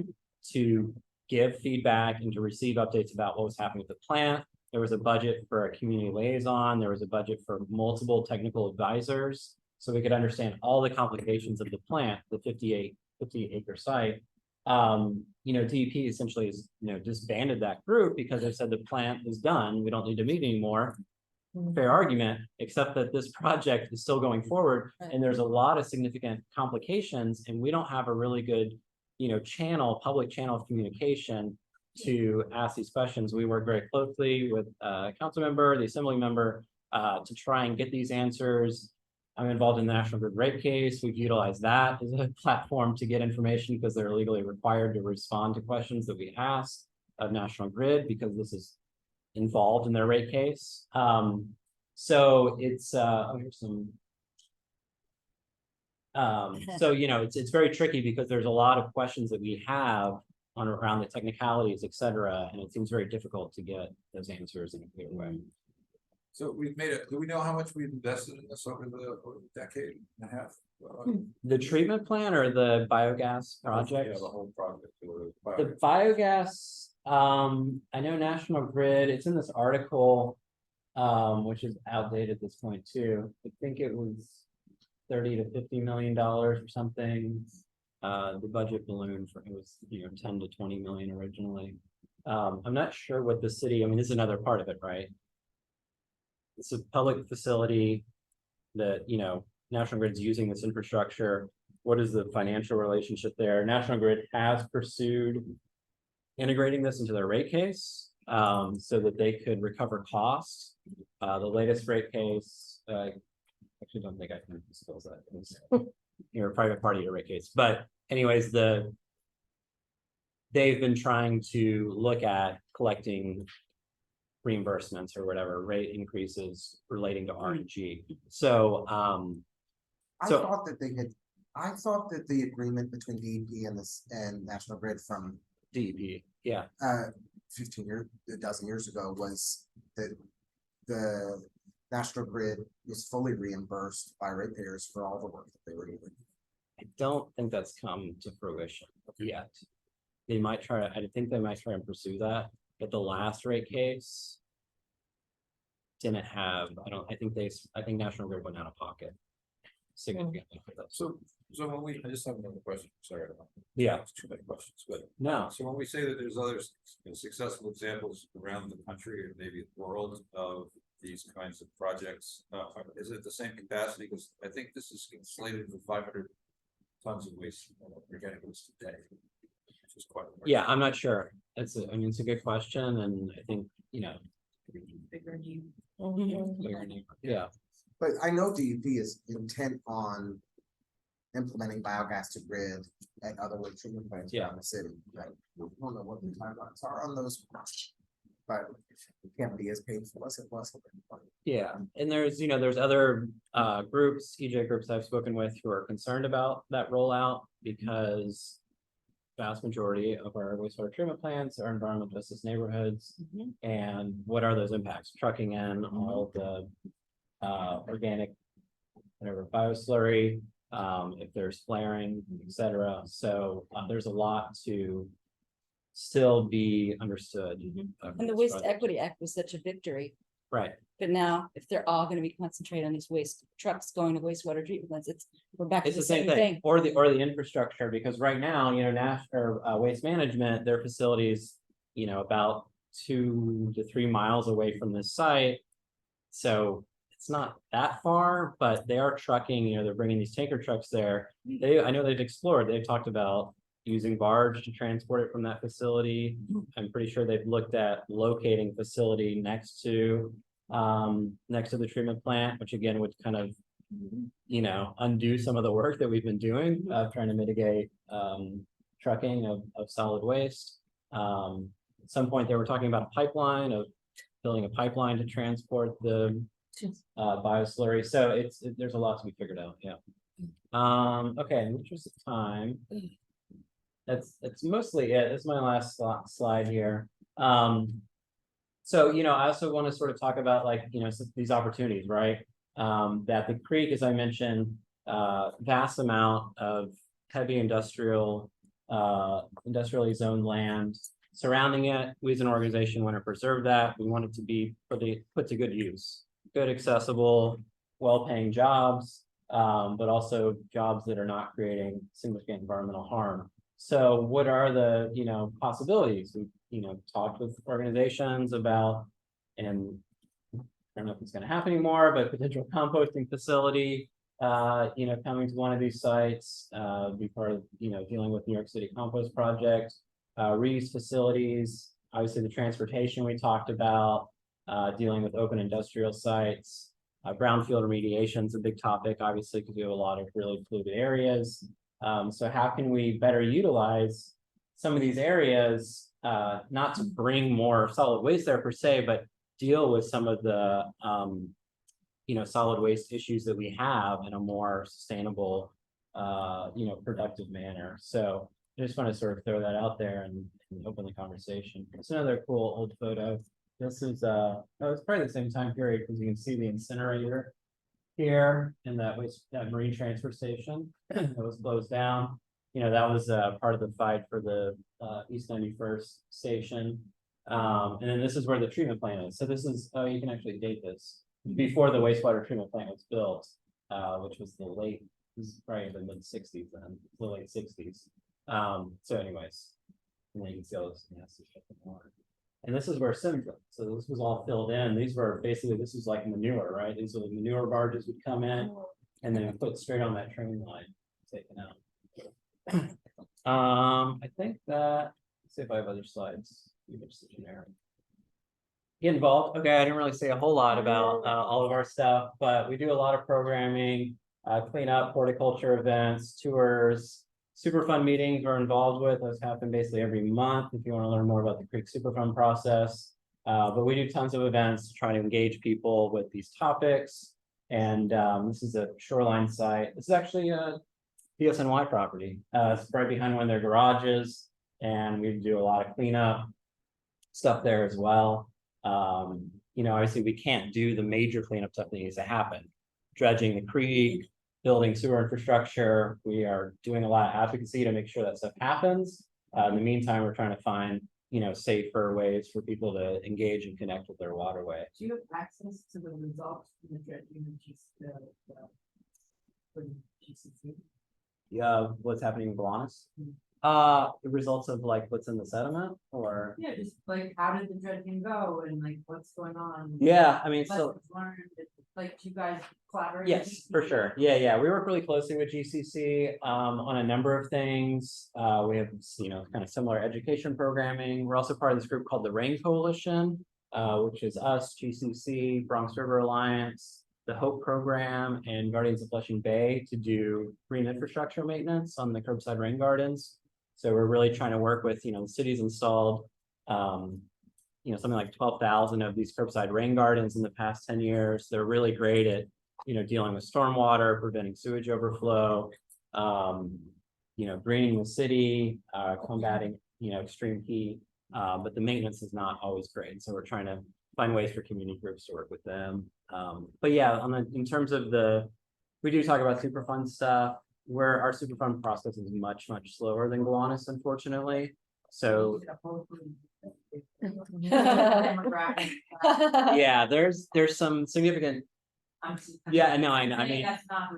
to give feedback and to receive updates about what was happening with the plant. There was a budget for a community liaison. There was a budget for multiple technical advisors. So we could understand all the complications of the plant, the 58 acre site. DEP essentially has, disbanded that group because they said the plant is done. We don't need to meet anymore. Fair argument, except that this project is still going forward and there's a lot of significant complications and we don't have a really good, public channel of communication to ask these questions. We work very closely with council member, the assembly member, to try and get these answers. I'm involved in the National Grid rate case. We've utilized that as a platform to get information because they're legally required to respond to questions that we ask of National Grid because this is involved in their rate case. So it's here's some. So it's very tricky because there's a lot of questions that we have around the technicalities, et cetera, and it seems very difficult to get those answers in a clear way. So do we know how much we've invested in this over the decade and a half? The treatment plant or the biogas project? Yeah, the whole project. The biogas, I know National Grid, it's in this article, which is outdated at this point too. I think it was $30 to $50 million or something. The budget balloon for it was 10 to 20 million originally. I'm not sure what the city, this is another part of it, right? It's a public facility that National Grid's using this infrastructure. What is the financial relationship there? National Grid has pursued integrating this into their rate case so that they could recover costs. The latest rate case, I actually don't think I can disclose that. You're a private party to rate case, but anyways, they've been trying to look at collecting reimbursements or whatever rate increases relating to RNG. So I thought that the agreement between DEP and National Grid from DEP, yeah, a dozen years ago was that the National Grid was fully reimbursed by ratepayers for all the work that they were doing. I don't think that's come to fruition yet. They might try to, I think they might try and pursue that, but the last rate case didn't have, I think National Grid went out of pocket significantly for that. So I just have another question, sorry. Yeah. It's too many questions, but no. So when we say that there's other successful examples around the country or maybe the world of these kinds of projects, is it the same capacity? Because I think this is slated for 500 tons of waste, organic waste a day. Which is quite large. Yeah, I'm not sure. It's a good question, and I think Bigger need. yeah. But I know DEP is intent on implementing biogas to grid at other waste treatment plants around the city. Right? We don't know what the timelines are on those, but it can't be as painful as it was. Yeah, and there's other groups, EJ groups I've spoken with who are concerned about that rollout because vast majority of our wastewater treatment plants are environmental justice neighborhoods. And what are those impacts? Trucking in all the organic, whatever, bioslurry, if there's flaring, etc. So there's a lot to still be understood. And the Waste Equity Act was such a victory. Right. But now, if they're all going to be concentrated on these waste trucks going to wastewater treatment plants, we're back to the same thing. Or the infrastructure, because right now, Waste Management, their facilities, about 2 to 3 miles away from this site. So it's not that far, but they are trucking, they're bringing these tanker trucks there. I know they've talked about using barge to transport it from that facility. I'm pretty sure they've looked at locating facility next to the treatment plant, which again would kind of, undo some of the work that we've been doing of trying to mitigate trucking of solid waste. At some point they were talking about a pipeline of building a pipeline to transport the bioslurry. So there's a lot to be figured out. Yeah. Okay, in the interest of time, that's mostly it. This is my last slide here. So, I also want to sort of talk about these opportunities, right? That the creek, as I mentioned, vast amount of heavy industrially zoned land surrounding it. We as an organization want to preserve that. We want it to be put to good use, good, accessible, well-paying jobs, but also jobs that are not creating significant environmental harm. So what are the, possibilities? We, talked with organizations about, and I don't know if it's going to happen anymore, but potential composting facility, coming to one of these sites, be part of, dealing with New York City Compost Project, reuse facilities, obviously the transportation we talked about, dealing with open industrial sites, brownfield remediation is a big topic, obviously, because we have a lot of really polluted areas. So how can we better utilize some of these areas, not to bring more solid waste there per se, but deal with some of the, solid waste issues that we have in a more sustainable, productive manner. So I just want to sort of throw that out there and open the conversation. It's another cool old photo. This is, it's probably the same time period because you can see the incinerator here in that marine transfer station that was closed down. That was part of the fight for the East 91st station. And then this is where the treatment plant is. So this is, you can actually date this before the wastewater treatment plant was built, which was this is probably the mid-60s then, the late 60s. So anyways, and then you can see all this nasty stuff in the water. And this is where Sims, so this was all filled in. These were basically, this was like manure, right? These are the manure barges would come in and then put straight on that train line, taken out. I think that, let's see if I have other slides. Just generic. Get involved. Okay, I didn't really say a whole lot about all of our stuff, but we do a lot of programming, cleanup, horticulture events, tours. Superfund meetings we're involved with. Those happen basically every month if you want to learn more about the Creek Superfund process. But we do tons of events to try to engage people with these topics. And this is a shoreline site. This is actually a PSNY property. It's right behind one of their garages. And we do a lot of cleanup stuff there as well. Obviously we can't do the major cleanup stuff that needs to happen. Dredging the creek, building sewer infrastructure. We are doing a lot of advocacy to make sure that stuff happens. In the meantime, we're trying to find, safer ways for people to engage and connect with their waterway. Do you have access to the results from the dredging GCC? Yeah, what's happening in Gowanus? The results of what's in the sediment, or Yeah, just how did the dredging go and what's going on? Yeah, I mean, so Lessons learned, you guys collaborate? yes, for sure. Yeah. We work really closely with GCC on a number of things. We have, kind of similar education programming. We're also part of this group called the Rain Coalition, which is us, GCC, Bronx River Alliance, the HOPE program, and Guardians of Flushing Bay to do green infrastructure maintenance on the curbside rain gardens. So we're really trying to work with, the city's installed, something like 12,000 of these curbside rain gardens in the past 10 years. They're really great at, dealing with stormwater, preventing sewage overflow, greening the city, combating, extreme heat. But the maintenance is not always great. So we're trying to find ways for community groups to work with them. But yeah, in terms of we do talk about Superfund stuff, where our Superfund process is much, much slower than Gowanus, unfortunately. So yeah, there's some significant. Yeah, no, I know. I mean, that's not,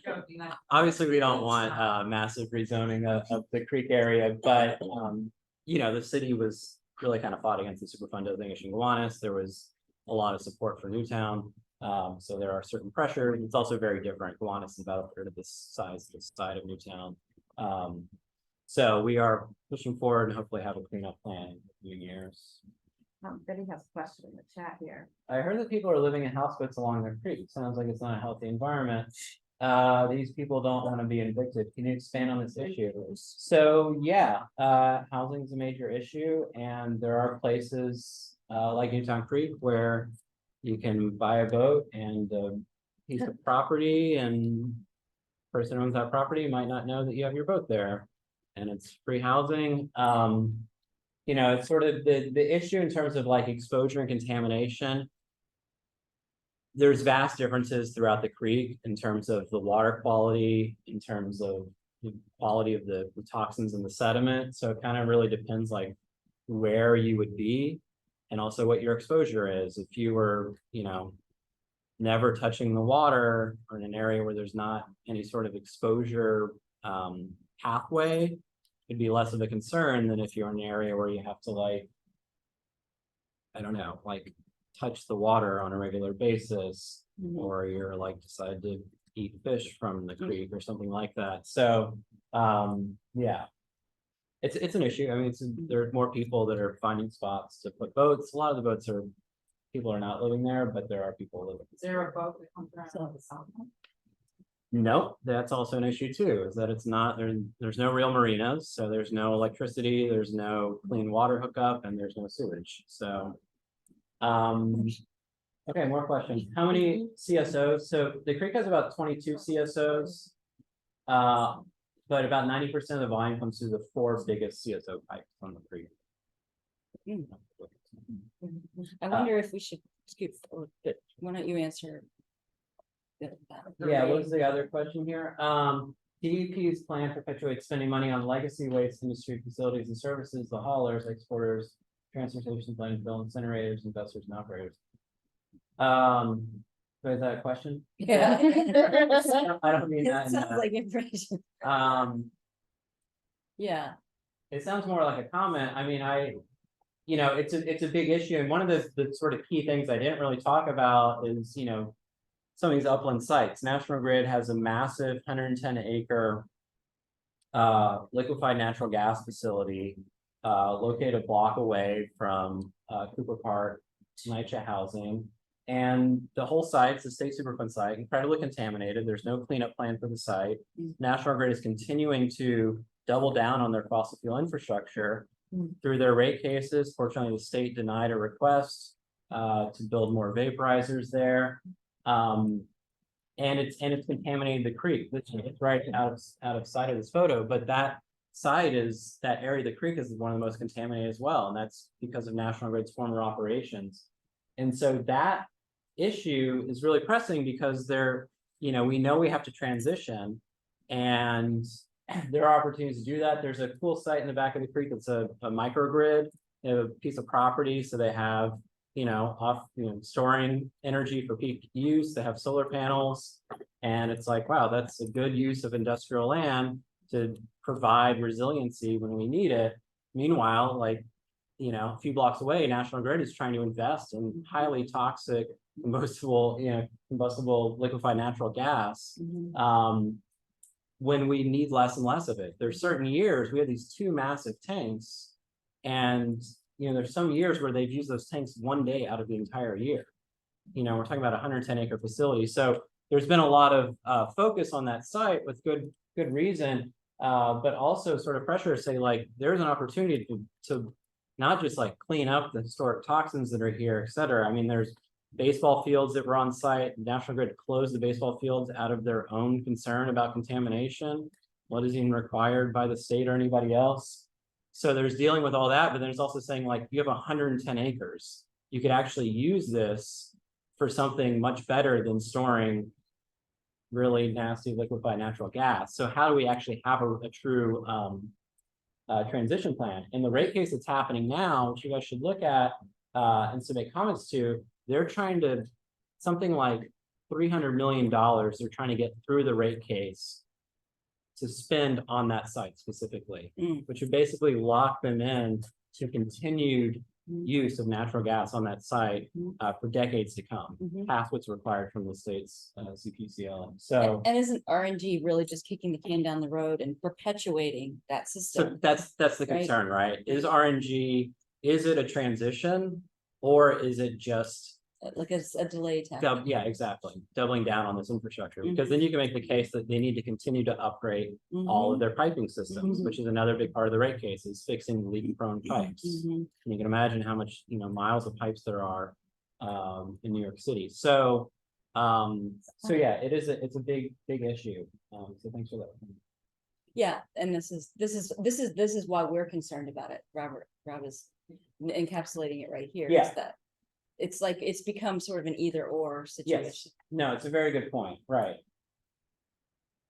joking. Obviously, we don't want massive rezoning of the creek area, but the city was really kind of fought against the Superfund designation in Gowanus. There was a lot of support for Newtown. So there are certain pressures. It's also very different. Gowanus is about a third of this side of Newtown. So we are pushing forward and hopefully have a cleanup plan in a few years. Betty has a question in the chat here. I heard that people are living in houseboats along the creek. Sounds like it's not a healthy environment. These people don't want to be evicted. Can you expand on this issue? So yeah, housing is a major issue, and there are places like Newtown Creek where you can buy a boat and a piece of property, and person who owns that property might not know that you have your boat there, and it's free housing. You know, it's sort of the issue in terms of like exposure and contamination. There's vast differences throughout the creek in terms of the water quality, in terms of the quality of the toxins in the sediment. So it kind of really depends like where you would be and also what your exposure is. If you were, you know, never touching the water or in an area where there's not any sort of exposure pathway, it'd be less of a concern than if you're in an area where you have to like, I don't know, like touch the water on a regular basis, or you're like decide to eat fish from the creek or something like that. So yeah, it's an issue. I mean, there are more people that are finding spots to put boats. A lot of the boats are, people are not living there, but there are people living. Is there a boat that comes around the south? No, that's also an issue too, is that it's not, there's no real marinas, so there's no electricity, there's no clean water hookup, and there's no sewage, so. Okay, more questions. How many CSOs? So the creek has about 22 CSOs. But about 90% of the volume comes through the 4 biggest CSO pipes on the creek. I wonder if we should scoot forward, but why don't you answer? Yeah, what was the other question here? DEP's plan perpetuates spending money on legacy waste industry facilities and services, the haulers, exporters, transportation, landfill, incinerators, investors, and operators. So is that a question? Yeah. I don't mean that. It sounds like information. Yeah. It sounds more like a comment. I mean, you know, it's a big issue. And one of the sort of key things I didn't really talk about is, you know, some of these upland sites. National Grid has a massive 110-acre liquefied natural gas facility located a block away from Cooper Park, NYCHA housing. And the whole site's a state Superfund site, incredibly contaminated. There's no cleanup plan for the site. National Grid is continuing to double down on their fossil fuel infrastructure through their rate cases. Fortunately, the state denied a request to build more vaporizers there. And it's contaminated the creek. It's right out of sight of this photo, but that area of the creek is one of the most contaminated as well, and that's because of National Grid's former operations. And so that issue is really pressing because you know, we know we have to transition, and there are opportunities to do that. There's a cool site in the back of the creek that's a microgrid. They have a piece of property, so they have, you know, storing energy for peak use. They have solar panels, and it's like, wow, that's a good use of industrial land to provide resiliency when we need it. Meanwhile, like, you know, a few blocks away, National Grid is trying to invest in highly toxic combustible liquefied natural gas. When we need less and less of it. There's certain years we have these 2 massive tanks, and you know, there's some years where they've used those tanks 1 day out of the entire year. You know, we're talking about a 110-acre facility. So there's been a lot of focus on that site with good reason, but also sort of pressure to say, like, there's an opportunity to not just like clean up the historic toxins that are here, et cetera. I mean, there's baseball fields that were on site. National Grid closed the baseball fields out of their own concern about contamination. What is even required by the state or anybody else? So there's dealing with all that, but then there's also saying, like, you have 110 acres. You could actually use this for something much better than storing really nasty liquefied natural gas. So how do we actually have a true transition plan? In the rate case that's happening now, which you guys should look at and submit comments to, they're trying to, something like $300 million they're trying to get through the rate case to spend on that site specifically, which would basically lock them in to continued use of natural gas on that site for decades to come. Mhm. Past what's required from the state's CPCL. And So, and isn't RNG really just kicking the can down the road and perpetuating that so system? that's the Right. concern, right? Is RNG, is it a transition? Or is it just Like a delay tactic. yeah, exactly, doubling down on this infrastructure? Mhm. Because then you can make the case that they need to continue to upgrade all of their piping systems, Mhm. which is another big part of the rate case, is fixing leak prone pipes. Mhm. And you can imagine how much, miles of pipes there are in New York City. So yeah, it's a big issue. So thanks for that. Yeah, and this is why we're concerned about it. Rob is encapsulating it right here. is Yeah. that it's like, it's become sort of an either or Yes, situation. no, it's a very good point, right?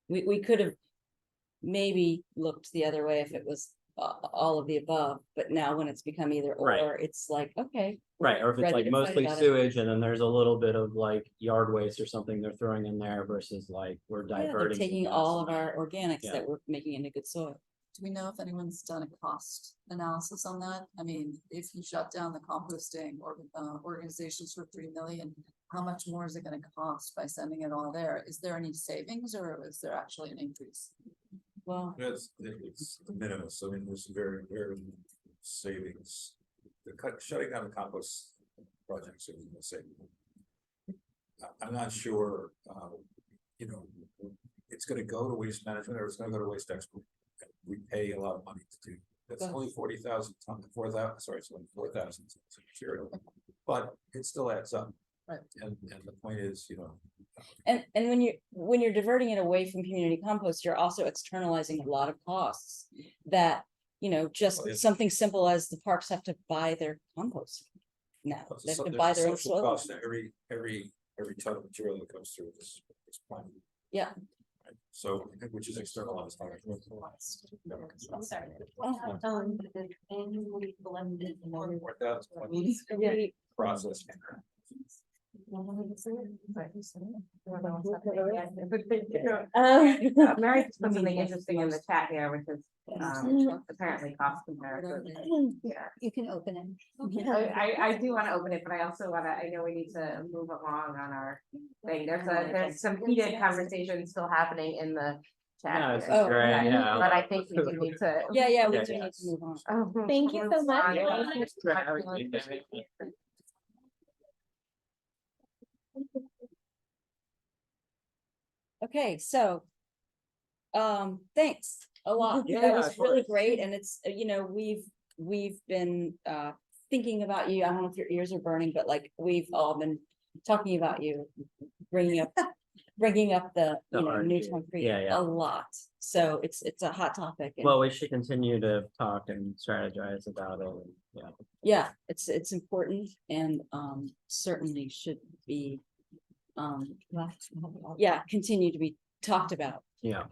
We could have maybe looked the other way if it was all of the above, but now when it's become either or, Right. it's like, okay. Right, or if it's ready like to fight mostly about it. sewage and then there's a little bit of like yard waste or something they're throwing in there versus like we're Yeah, they're diverting. taking some all gas. of our organics Yeah. that we're making into good soil. Do we know if anyone's done a cost analysis on that? I mean, if you shut down the composting or organizations for 3 million, how much more is it gonna cost by sending it all there? Is there any savings or is there actually an increase? Well, It's the minimum, so I mean, there's very, very savings. Shutting down the compost projects is gonna save. I'm not sure, it's gonna go to waste management or it's gonna go to waste export. We pay a lot of money to do, that's only 40,000 tons, 4,000, sorry, it's only 4,000 tons of material, but it still adds up. Right. And the point is, and when you're diverting it away from community compost, you're also externalizing a lot of costs that, just Well, yeah. something simple as the parks have to buy their compost. Now, they have to buy their own social soil. cost to every ton of material that comes through this plant. Yeah. Right? So, which is externalized. Annually blended. 4,000 process. Mary just put something interesting in the chat here, which is apparently cost comparison. Yeah. You can open it. I do want to open it, but I also want to, I know we need to move along on our thing. There's some heated conversation still happening in the No, chat. it's here. Oh, great, But yeah. I think we do need to. Yeah, we Yeah, do yeah. need to move on. Thank you so much. Okay, so. Thanks a lot. Yeah, That was of really course. great, and it's, we've been thinking about you. I don't know if your ears are burning, but like, we've all been talking about you, bringing up the, The new RNG. concrete Yeah, yeah. a lot. So it's a hot topic. And Well, we should continue to talk and strategize about it. And, yeah. yeah, it's important and certainly should be continue to be talked about. Yeah.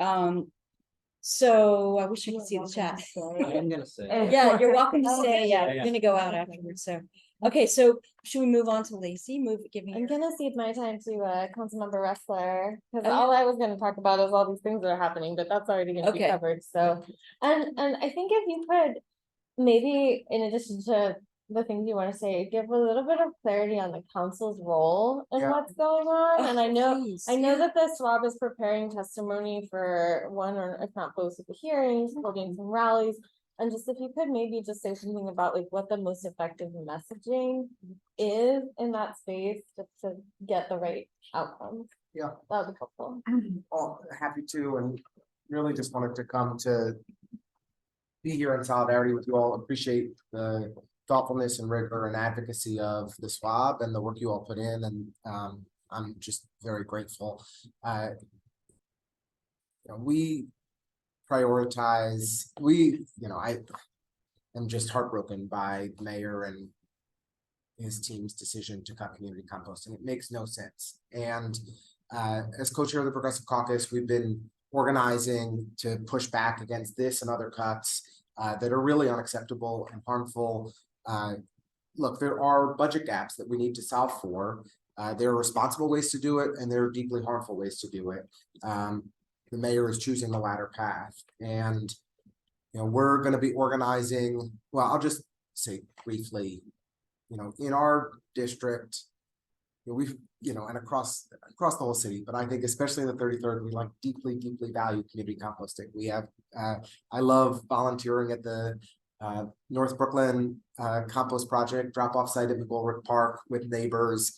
So I wish I could see the chat. I am gonna say. Yeah, you're welcome to Oh, stay. Yeah, yeah. we're gonna go out afterwards. So, okay, so should we move on to Lacey? Give me. I'm gonna cede my time to Councilmember Wrestler, because Oh, yeah. all I was gonna talk about is all these things that are happening, but that's already gonna be Okay. covered, so. And I think if you could, maybe in addition to the things you wanna say, give a little bit of clarity on the council's role in Yeah. what's going on, and I know. Please, I know yeah. that the SWAB is preparing testimony for one or if not both of the hearings, holding some rallies. And just if you could maybe just say something about like what the most effective messaging is in that space, just to get the right outcomes. Yeah. That would be helpful. Oh, happy to, and really just wanted to come to be here in solidarity with you all. Appreciate the thoughtfulness and rigor and advocacy of the SWAB and the work you all put in, and I'm just very grateful. We prioritize, I am just heartbroken by the mayor and his team's decision to cut community composting. It makes no sense. And as co-chair of the Progressive Caucus, we've been organizing to push back against this and other cuts that are really unacceptable and harmful. Look, there are budget gaps that we need to solve for. There are responsible ways to do it, and there are deeply harmful ways to do it. The mayor is choosing the latter path, and we're going to be organizing. Well, I'll just say briefly, in our district, we've, and across the whole city, but I think especially in the 33rd, we like deeply value community composting. We have, I love volunteering at the North Brooklyn compost project drop-off site at McGolrick Park with neighbors,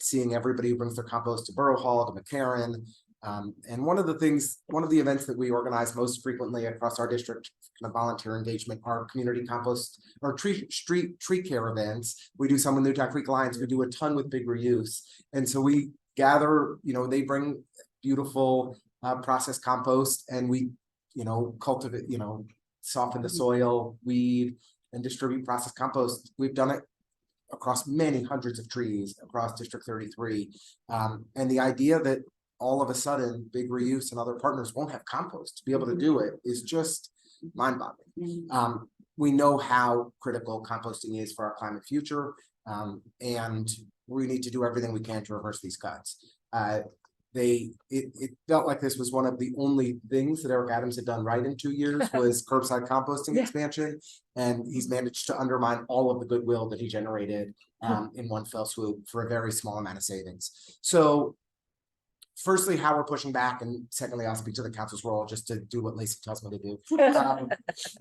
seeing everybody who brings their compost to Borough Hall, to McCarran. And one of the events that we organize most frequently across our district, kind of volunteer engagement, are community compost or tree care events. We do some with Newtown Creek Lions, we do a ton with Big Reuse. And so we gather, they bring beautiful processed compost, and we, cultivate, soften the soil, weed, and distribute processed compost. We've done it across many hundreds of trees across District 33. And the idea that all of a sudden Big Reuse and other partners won't have compost to be able to do it is just mind-boggling. We know how critical composting is for our climate future, and we need to do everything we can to reverse these cuts. It felt like this was one of the only things that Eric Adams had done right in 2 years was curbside composting expansion, and he's managed to undermine all of the goodwill that he generated in one fell swoop for a very small amount of savings. So firstly, how we're pushing back, and secondly, I'll speak to the council's role just to do what Lacey tells me to do.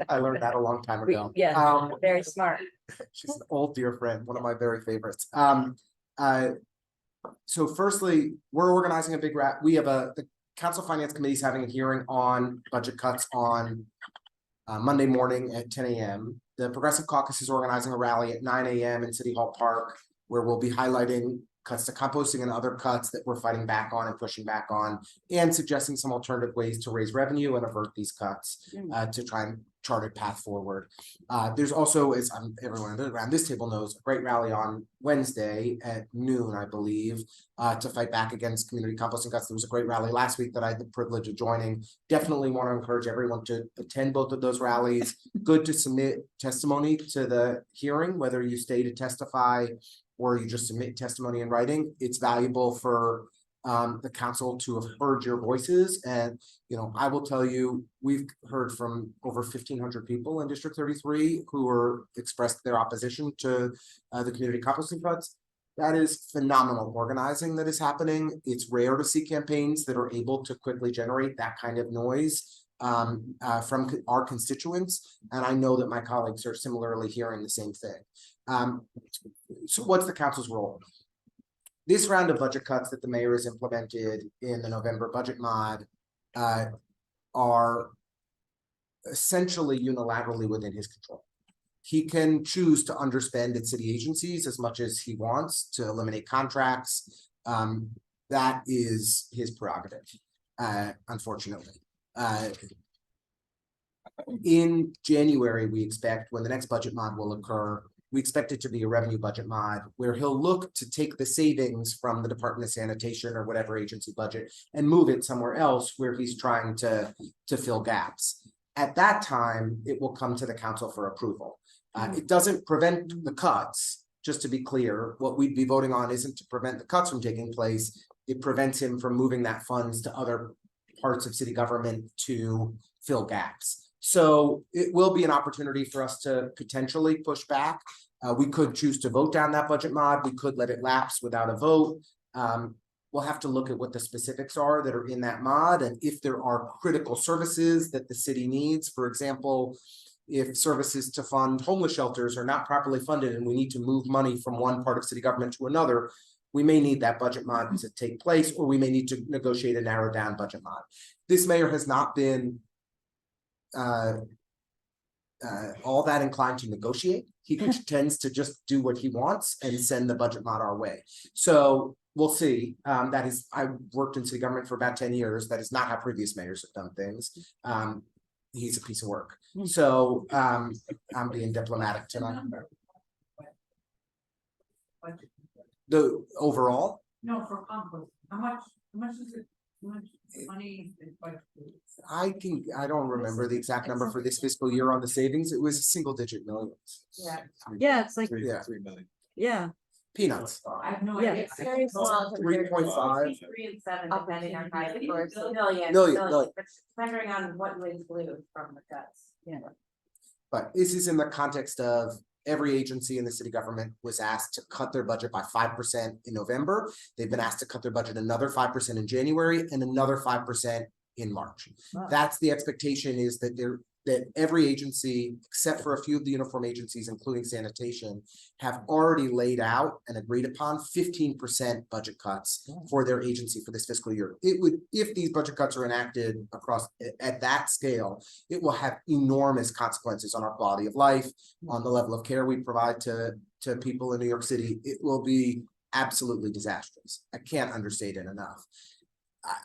I learned that a long time ago. Very smart. She's an old dear friend, one of my very favorites. So firstly, we're organizing a big we have the Council Finance Committee is having a hearing on budget cuts on Monday morning at 10 a.m. The Progressive Caucus is organizing a rally at 9 a.m. in City Hall Park, where we'll be highlighting cuts to composting and other cuts that we're fighting back on and pushing back on, and suggesting some alternative ways to raise revenue and avert these cuts to try and chart a path forward. There's also, as everyone around this table knows, a great rally on Wednesday at noon, I believe, to fight back against community composting cuts. There was a great rally last week that I had the privilege of joining. Definitely want to encourage everyone to attend both of those rallies. Good to submit testimony to the hearing, whether you stay to testify or you just submit testimony in writing. It's valuable for the council to have heard your voices. And, I will tell you, we've heard from over 1,500 people in District 33 who are expressed their opposition to the community composting cuts. That is phenomenal organizing that is happening. It's rare to see campaigns that are able to quickly generate that kind of noise from our constituents. And I know that my colleagues are similarly hearing the same thing. So what's the council's role? This round of budget cuts that the mayor has implemented in the November budget mod are essentially unilaterally within his control. He can choose to underspend at city agencies as much as he wants to eliminate contracts. That is his prerogative, unfortunately. In January, we expect, when the next budget mod will occur, we expect it to be a revenue budget mod where he'll look to take the savings from the Department of Sanitation or whatever agency budget and move it somewhere else where he's trying to fill gaps. At that time, it will come to the council for approval. It doesn't prevent the cuts, just to be clear. What we'd be voting on isn't to prevent the cuts from taking place. It prevents him from moving that funds to other parts of city government to fill gaps. So it will be an opportunity for us to potentially push back. We could choose to vote down that budget mod. We could let it lapse without a vote. We'll have to look at what the specifics are that are in that mod, and if there are critical services that the city needs. For example, if services to fund homeless shelters are not properly funded and we need to move money from one part of city government to another, we may need that budget mod to take place, or we may need to negotiate a narrowed down budget mod. This mayor has not been all that inclined to negotiate. He tends to just do what he wants and send the budget mod our way. So we'll see. That is, I worked in city government for about 10 years. That is not how previous mayors have done things. He's a piece of work. So I'm being diplomatic tonight. The overall? No, for compost, how much is it? How much money is budgeted? I don't remember the exact number for this fiscal year on the savings. It was single digit millions. Yeah, it's like, 3 million. yeah. Peanuts. I have no Yeah. idea. It's very small. 3.5. 3 and 7, Up depending on to how it works. Million. Depending on what we include from the cuts. Yeah. But this is in the context of every agency in the city government was asked to cut their budget by 5% in November. They've been asked to cut their budget another 5% in January and another 5% in March. Wow. That's the expectation, is that that every agency, except for a few of the uniform agencies, including sanitation, have already laid out and agreed upon 15% budget cuts for their agency for this fiscal year. It would, if these budget cuts are enacted across at that scale, it will have enormous consequences on our quality of life, on the level of care we provide to people in New York City. It will be absolutely disastrous. I can't understate it enough.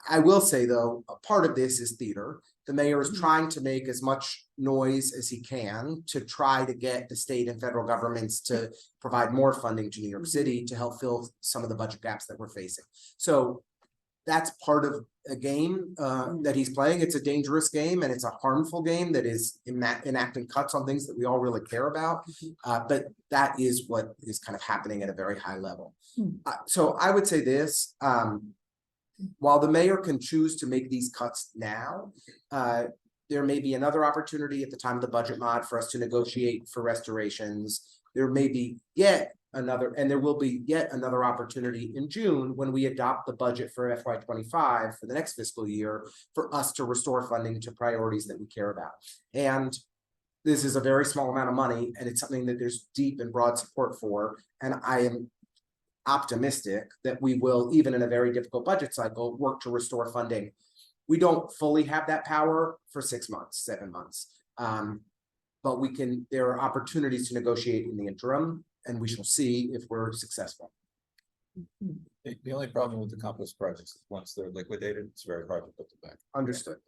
I will say, though, a part of this is theater. The mayor is trying to make as much noise as he can to try to get the state and federal governments to provide more funding to New York City to help fill some of the budget gaps that we're facing. So that's part of a game that he's playing. It's a dangerous game, and it's a harmful game that is enacting cuts on things that we all really care about. But that is what is kind of happening at a very high level. So I would say this. While the mayor can choose to make these cuts now, there may be another opportunity at the time of the budget mod for us to negotiate for restorations. There may be yet another, and there will be yet another opportunity in June when we adopt the budget for FY25 for the next fiscal year for us to restore funding to priorities that we care about. And this is a very small amount of money, and it's something that there's deep and broad support for. And I am optimistic that we will, even in a very difficult budget cycle, work to restore funding. We don't fully have that power for 6 months, 7 months. But we can, there are opportunities to negotiate in the interim, and we shall see if we're successful. The only problem with the compost projects is once they're liquidated, it's very hard to put them back. Understood.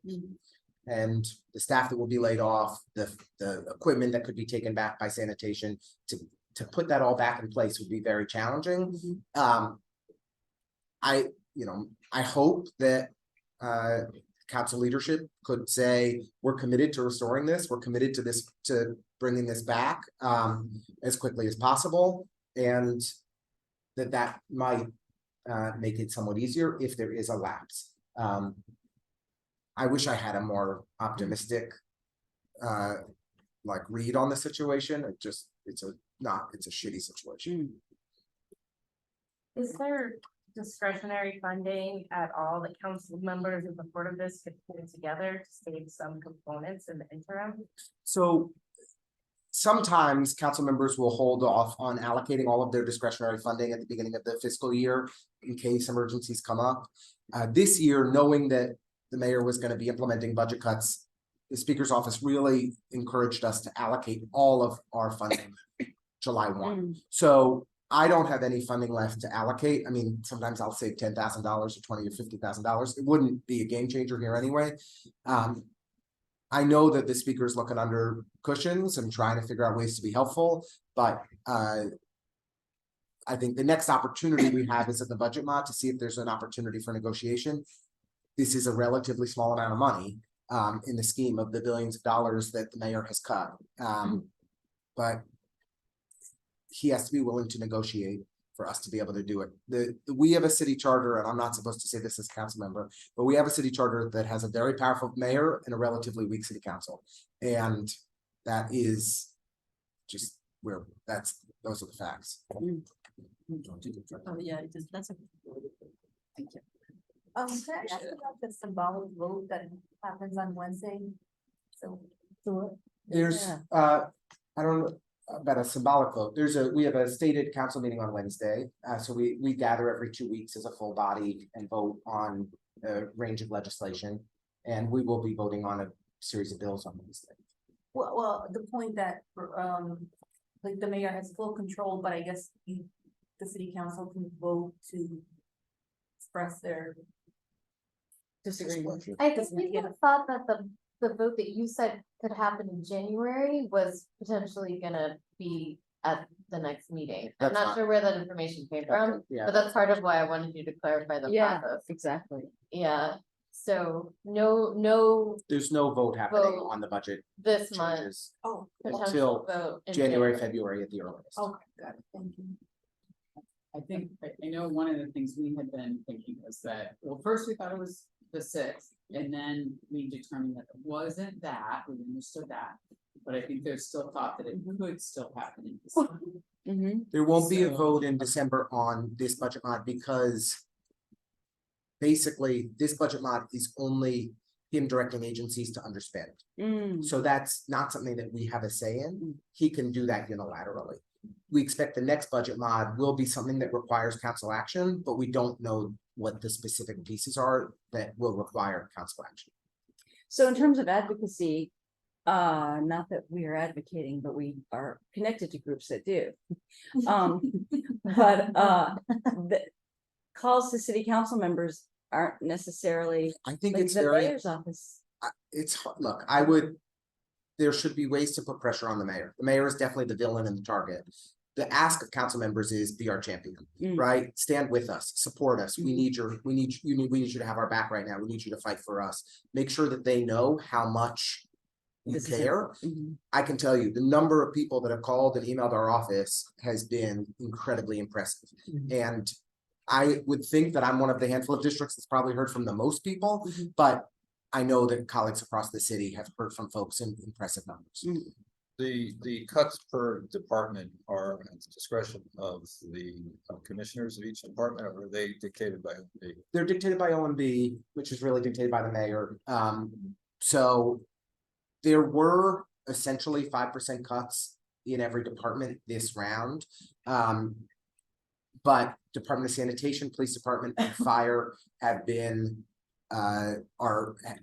And the staff that will be laid off, the equipment that could be taken back by sanitation to put that all back in place would be very challenging. I hope that council leadership could say, we're committed to restoring this, we're committed to this, to bringing this back as quickly as possible, and that might make it somewhat easier if there is a lapse. I wish I had a more optimistic read on the situation. It's a shitty situation. Is there discretionary funding at all that council members in support of this could pull together to save some components in the interim? So sometimes council members will hold off on allocating all of their discretionary funding at the beginning of the fiscal year in case emergencies come up. This year, knowing that the mayor was going to be implementing budget cuts, the speaker's office really encouraged us to allocate all of our funding July 1. So I don't have any funding left to allocate. I mean, sometimes I'll save $10,000 or $20,000 or $50,000. It wouldn't be a game changer here anyway. I know that the speaker is looking under cushions and trying to figure out ways to be helpful, but I think the next opportunity we have is at the budget mod to see if there's an opportunity for negotiation. This is a relatively small amount of money in the scheme of the billions of dollars that the mayor has cut. But he has to be willing to negotiate for us to be able to do it. We have a city charter, and I'm not supposed to say this as a council member, but we have a city charter that has a very powerful mayor and a relatively weak city council. And that is just where those are the facts. Oh, yeah, that's a. Thank you. Can I ask about the symbolic vote that happens on Wednesday? So. There's I don't know about a symbolic vote. We have a stated council meeting on Wednesday. So we gather every 2 weeks as a full body and vote on a range of legislation. And we will be voting on a series of bills on Wednesday. Well, the point that, the mayor has full control, but I guess the city council can vote to express their disagreement. I guess people thought that the vote that you said could happen in January was potentially gonna be at the next meeting. I'm not sure where that information came from, but that's part of why I wanted you to clarify the process. Exactly. Yeah, so no There's no vote happening on the budget this month. changes Oh, Potential vote in January, February at the earliest. okay, got it, thank you. I think, I know one of the things we had been thinking was that, well, first we thought it was the 6th, and then we determined that it wasn't that, we understood that. but I think there's still thought that it could still happen in December. There won't be a So- vote in December on this budget mod because basically this budget mod is only him directing agencies to underspend. So that's not something that we have a say in. He can do that unilaterally. We expect the next budget mod will be something that requires council action, but we don't know what the specific pieces are that will require council action. So in terms of advocacy, not that we are advocating, but we are connected to groups that do. But the calls to city council members aren't necessarily I think like it's the very, mayor's office. look, there should be ways to put pressure on the mayor. The mayor is definitely the villain and the target. The ask of council members is be our champion, right? Stand with us, support us. We need we need you to have our back right now. We need you to fight for us. Make sure that they know how much you This is care. I can tell you the number of people that have called and emailed our office has been incredibly impressive. And I would think that I'm one of the handful of districts that's probably heard from the most people, but I know that colleagues across the city have heard from folks in impressive numbers. The cuts per department are at the discretion of the commissioners of each department, or are they dictated by the? They're dictated by OMB, which is really dictated by the mayor. So there were essentially 5% cuts in every department this round. But Department of Sanitation, Police Department, and Fire have been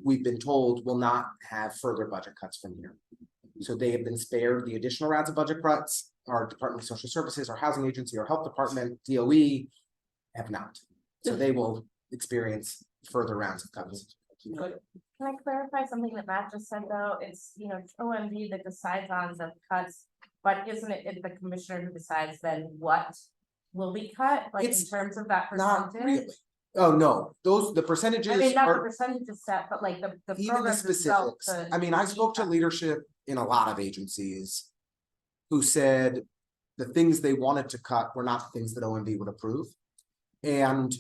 we've been told will not have further budget cuts from here. So they have been spared the additional rounds of budget cuts. Our Department of Social Services, our Housing Agency, our Health Department, DOE have not. So they will experience further rounds of cuts. Can I clarify something that Matt just said though? It's, you know, OMB that decides on the cuts, but isn't it the commissioner who decides then what will be cut, like in It's terms of that Not percentage? really. Oh, no, the percentages I mean, not the are percentage is set, but like the even the programs itself. specifics. I mean, I spoke to leadership in a lot of agencies who said the things they wanted to cut were not the things that OMB would approve. And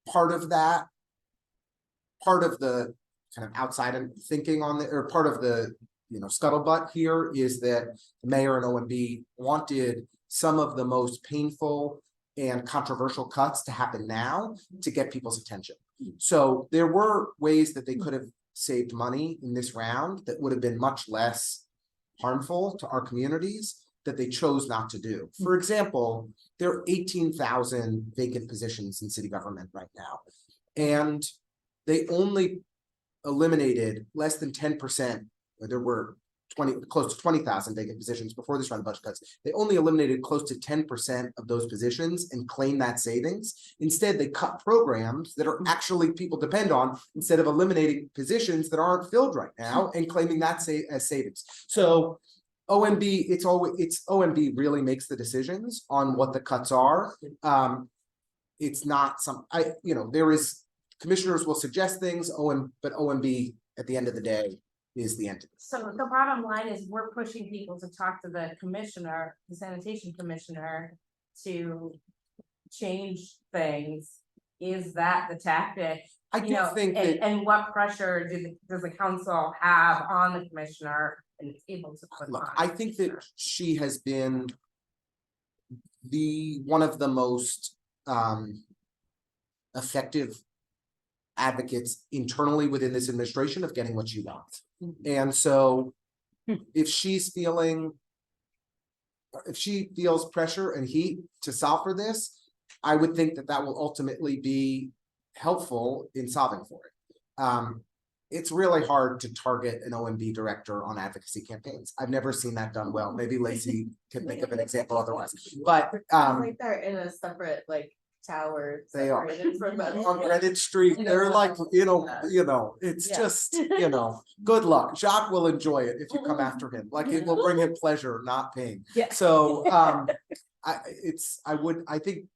part of that, part of the kind of outside of thinking on the, or part of the, scuttlebutt here is that the mayor and OMB wanted some of the most painful and controversial cuts to happen now to get people's attention. So there were ways that they could have saved money in this round that would have been much less harmful to our communities that they chose not to do. For example, there are 18,000 vacant positions in city government right now. And they only eliminated less than 10%, there were close to 20,000 vacant positions before this round of budget cuts. They only eliminated close to 10% of those positions and claimed that savings. Instead, they cut programs that are actually people depend on instead of eliminating positions that aren't filled right now and claiming that as savings. So OMB, it's OMB really makes the decisions on what the cuts are. It's not there is commissioners will suggest things, but OMB at the end of the day is the entity. So the bottom line is we're pushing people to talk to the commissioner, the sanitation commissioner, to change things. Is that the tactic? I do think that and what pressure does the council have on the commissioner and it's able to put on? I think that she has been one of the most effective advocates internally within this administration of getting what she wants. And so if she feels pressure and heat to solve for this, I would think that will ultimately be helpful in solving for it. It's really hard to target an OMB director on advocacy campaigns. I've never seen that done well. Maybe Lacey can think of an example otherwise, but Like they're in a separate tower. They are. separated from us. on Greenwich Street, they're like, it's Yeah. just, good luck. Jacques will enjoy it if you come after him. Like it will bring him pleasure, not pain. Yeah. So, I think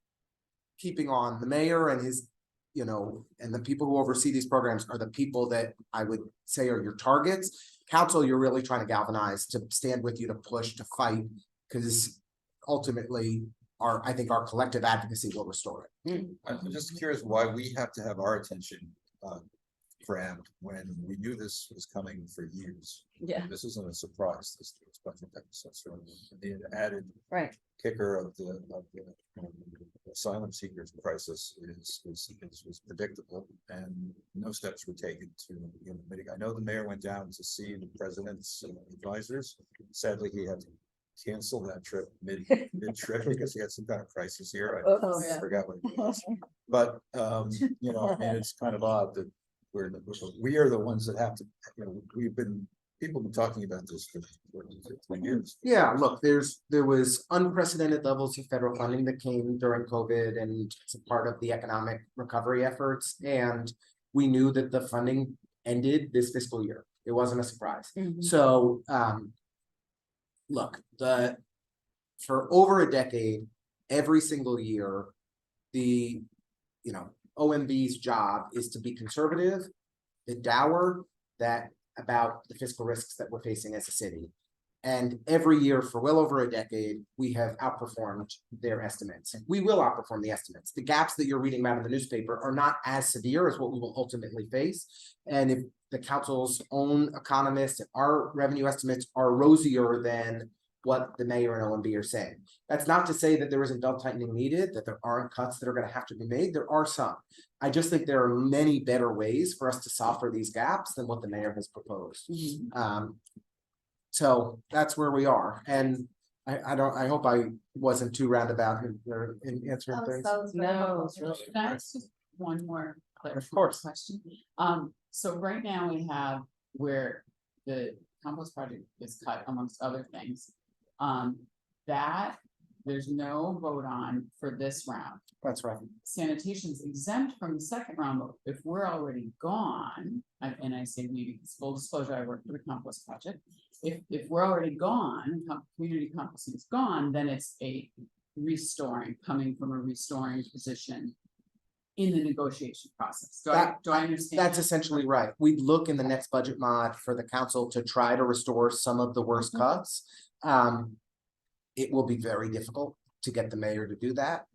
keeping on the mayor and his, and the people who oversee these programs are the people that I would say are your targets. Council, you're really trying to galvanize to stand with you, to push, to fight, because ultimately I think our collective advocacy will restore it. I'm just curious why we have to have our attention crammed when we knew this was coming for years. Yeah, This isn't a surprise, this budget deficit, so the added right. kicker of the asylum seekers crisis was predictable, and no steps were taken to, mitigate. I know the mayor went down to see the president's advisors. Sadly, he had to cancel that trip mid trip because he had some kind of crisis here. Oh, I yeah. forgot what it was. But I mean, it's kind of odd that we are the ones that have to, people have been talking about this for 20 years. Yeah, look, there was unprecedented levels of federal funding that came during COVID and it's a part of the economic recovery efforts. And we knew that the funding ended this fiscal year. It wasn't a surprise. Mhm. So, look, for over a decade, every single year, the, OMB's job is to be conservative, to dour that about the fiscal risks that we're facing as a city. And every year for well over a decade, we have outperformed their estimates. We will outperform the estimates. The gaps that you're reading about in the newspaper are not as severe as what we will ultimately face. And if the council's own economists and our revenue estimates are rosier than what the mayor and OMB are saying. That's not to say that there isn't belt tightening needed, that there aren't cuts that are going to have to be made. There are some. I just think there are many better ways for us to solve for these gaps than what the mayor has proposed. So that's where we are. And I hope I wasn't too roundabout in answering things. No. Can I ask just one more Of course. question? So right now we have where the compost project is cut amongst other things. That there's no vote on for this round. That's right. Sanitation's exempt from the second round, but if we're already gone, and I say we, because full disclosure, I work for the compost project. If we're already gone, community composting is gone, then it's a coming from a restoring position in the negotiation process. Do I understand? That's essentially right. We'd look in the next budget mod for the council to try to restore some of the worst cuts. It will be very difficult to get the mayor to do that.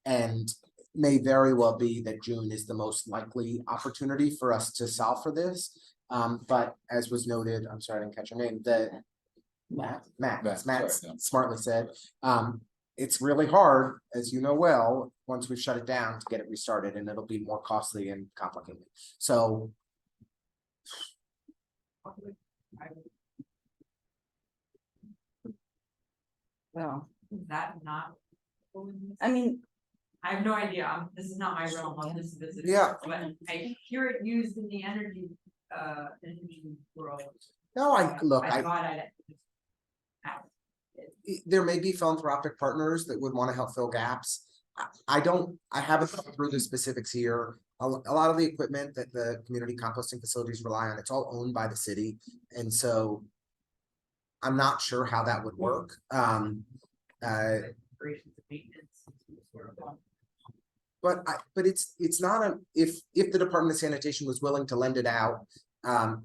And may very well be that June is the most likely opportunity for us to solve for this. But as was noted, I'm sorry, I didn't catch your name, Matt smartly said, it's really hard, as you know well, once we've shut it down to get it restarted, and it'll be more costly and complicated. So. Well, Is that not? I mean, I have no idea, this is not my realm of this visit. Yeah. But I hear it used in the energy world. No, I thought I'd. There may be philanthropic partners that would want to help fill gaps. I haven't thought through the specifics here. A lot of the equipment that the community composting facilities rely on, it's all owned by the city. And so I'm not sure how that would work. But it's not if the Department of Sanitation was willing to lend it out,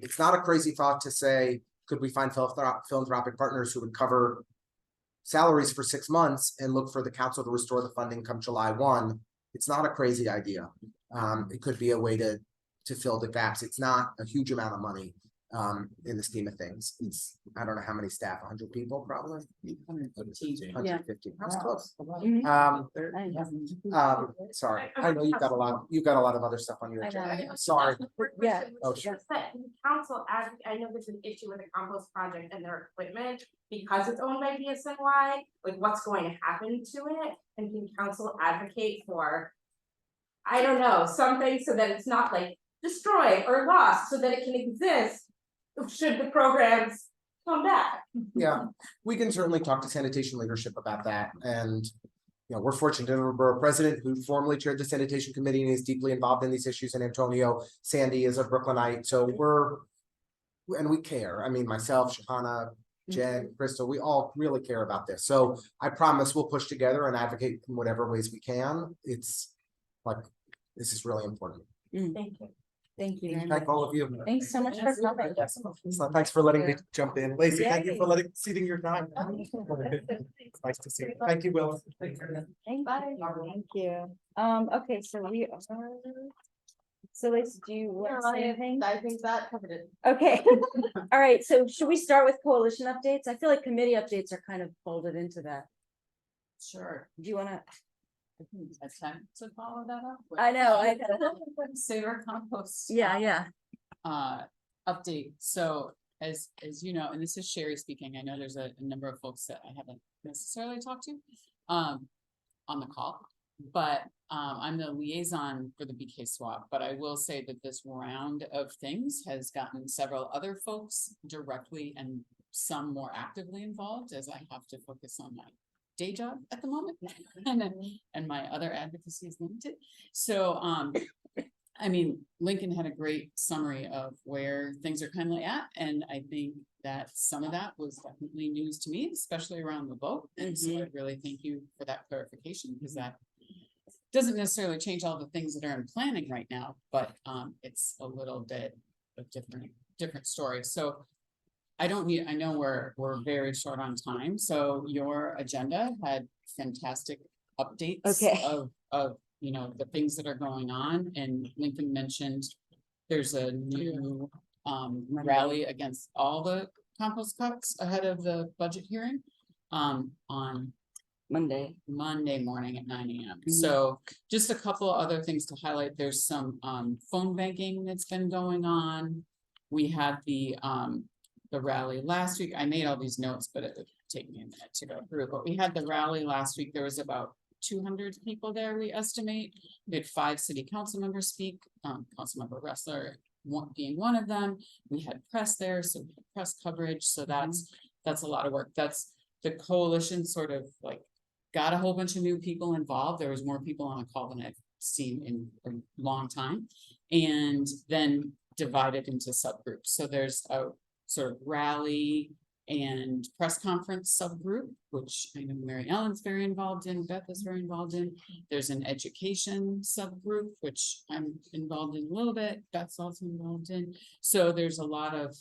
it's not a crazy thought to say, could we find philanthropic partners who would cover salaries for 6 months and look for the council to restore the funding come July 1. It's not a crazy idea. It could be a way to fill the gaps. It's not a huge amount of money in the scheme of things. It's, I don't know how many staff, 100 people probably. 150. That's close. Sorry, I know you've got a lot of other stuff on your agenda. Sorry. Yeah. Oh, sure. Council, I know there's an issue with the compost project and their equipment because it's owned by BSNY, like what's going to happen to it? And can council advocate for, I don't know, something so that it's not like destroyed or lost, so that it can exist should the programs come back? Yeah, we can certainly talk to sanitation leadership about that. And, we're fortunate to have a borough president who formerly chaired the sanitation committee and is deeply involved in these issues. And Antonio Sandy is a Brooklynite. So we care. I mean, myself, Shahana, Jen, Crystal, we all really care about this. So I promise we'll push together and advocate in whatever ways we can. It's like, this is really important. Thank you. Thank you very much. Thank all of you. Thanks so much for coming. So thanks for letting me jump in. Lacey, thank you for ceding your time. It's nice to see you. Thank you, Will. Thank you. Okay, so we are So Lisa, do you want to say anything? I think that covered it. Okay, all right, so should we start with coalition updates? I feel like committee updates are kind of folded into that. Sure. Do you wanna? Attempt to follow that up. I know. Saver compost. Yeah. Update, so as you know, and this is Sherry speaking, I know there's a number of folks that I haven't necessarily talked to, on the call. But, I'm the liaison for the BK SWAB, but I will say that this round of things has gotten several other folks directly and some more actively involved, as I have to focus on my day job at the moment, and my other advocacy is limited. So, I mean, Lincoln had a great summary of where things are kind of at, and I think that some of that was definitely news to me, especially around the vote. And so I really thank you for that clarification, because that doesn't necessarily change all the things that are in planning right now, but it's a little bit of different story. So I know we're very short on time, so your agenda had fantastic updates of you know, the things that are going on, and Lincoln mentioned there's a new rally against all the compost cuts ahead of the budget hearing on Monday morning at 9 a.m. So just a couple other things to highlight. There's some phone banking that's been going on. We had the rally last week. I made all these notes, but it would take me a minute to go through. But we had the rally last week. There was about 200 people there, we estimate. We had 5 city council members speak, Councilmember Ressler being one of them. We had press there, so we had press coverage. So that's a lot of work. That's the coalition sort of like got a whole bunch of new people involved. There was more people on the call than I've seen in a long time, and then divided into subgroups. So there's a sort of rally and press conference subgroup, which I know Mary Ellen's very involved in, Beth is very involved in. There's an education subgroup, which I'm involved in a little bit, Beth's also involved in. So there's a lot of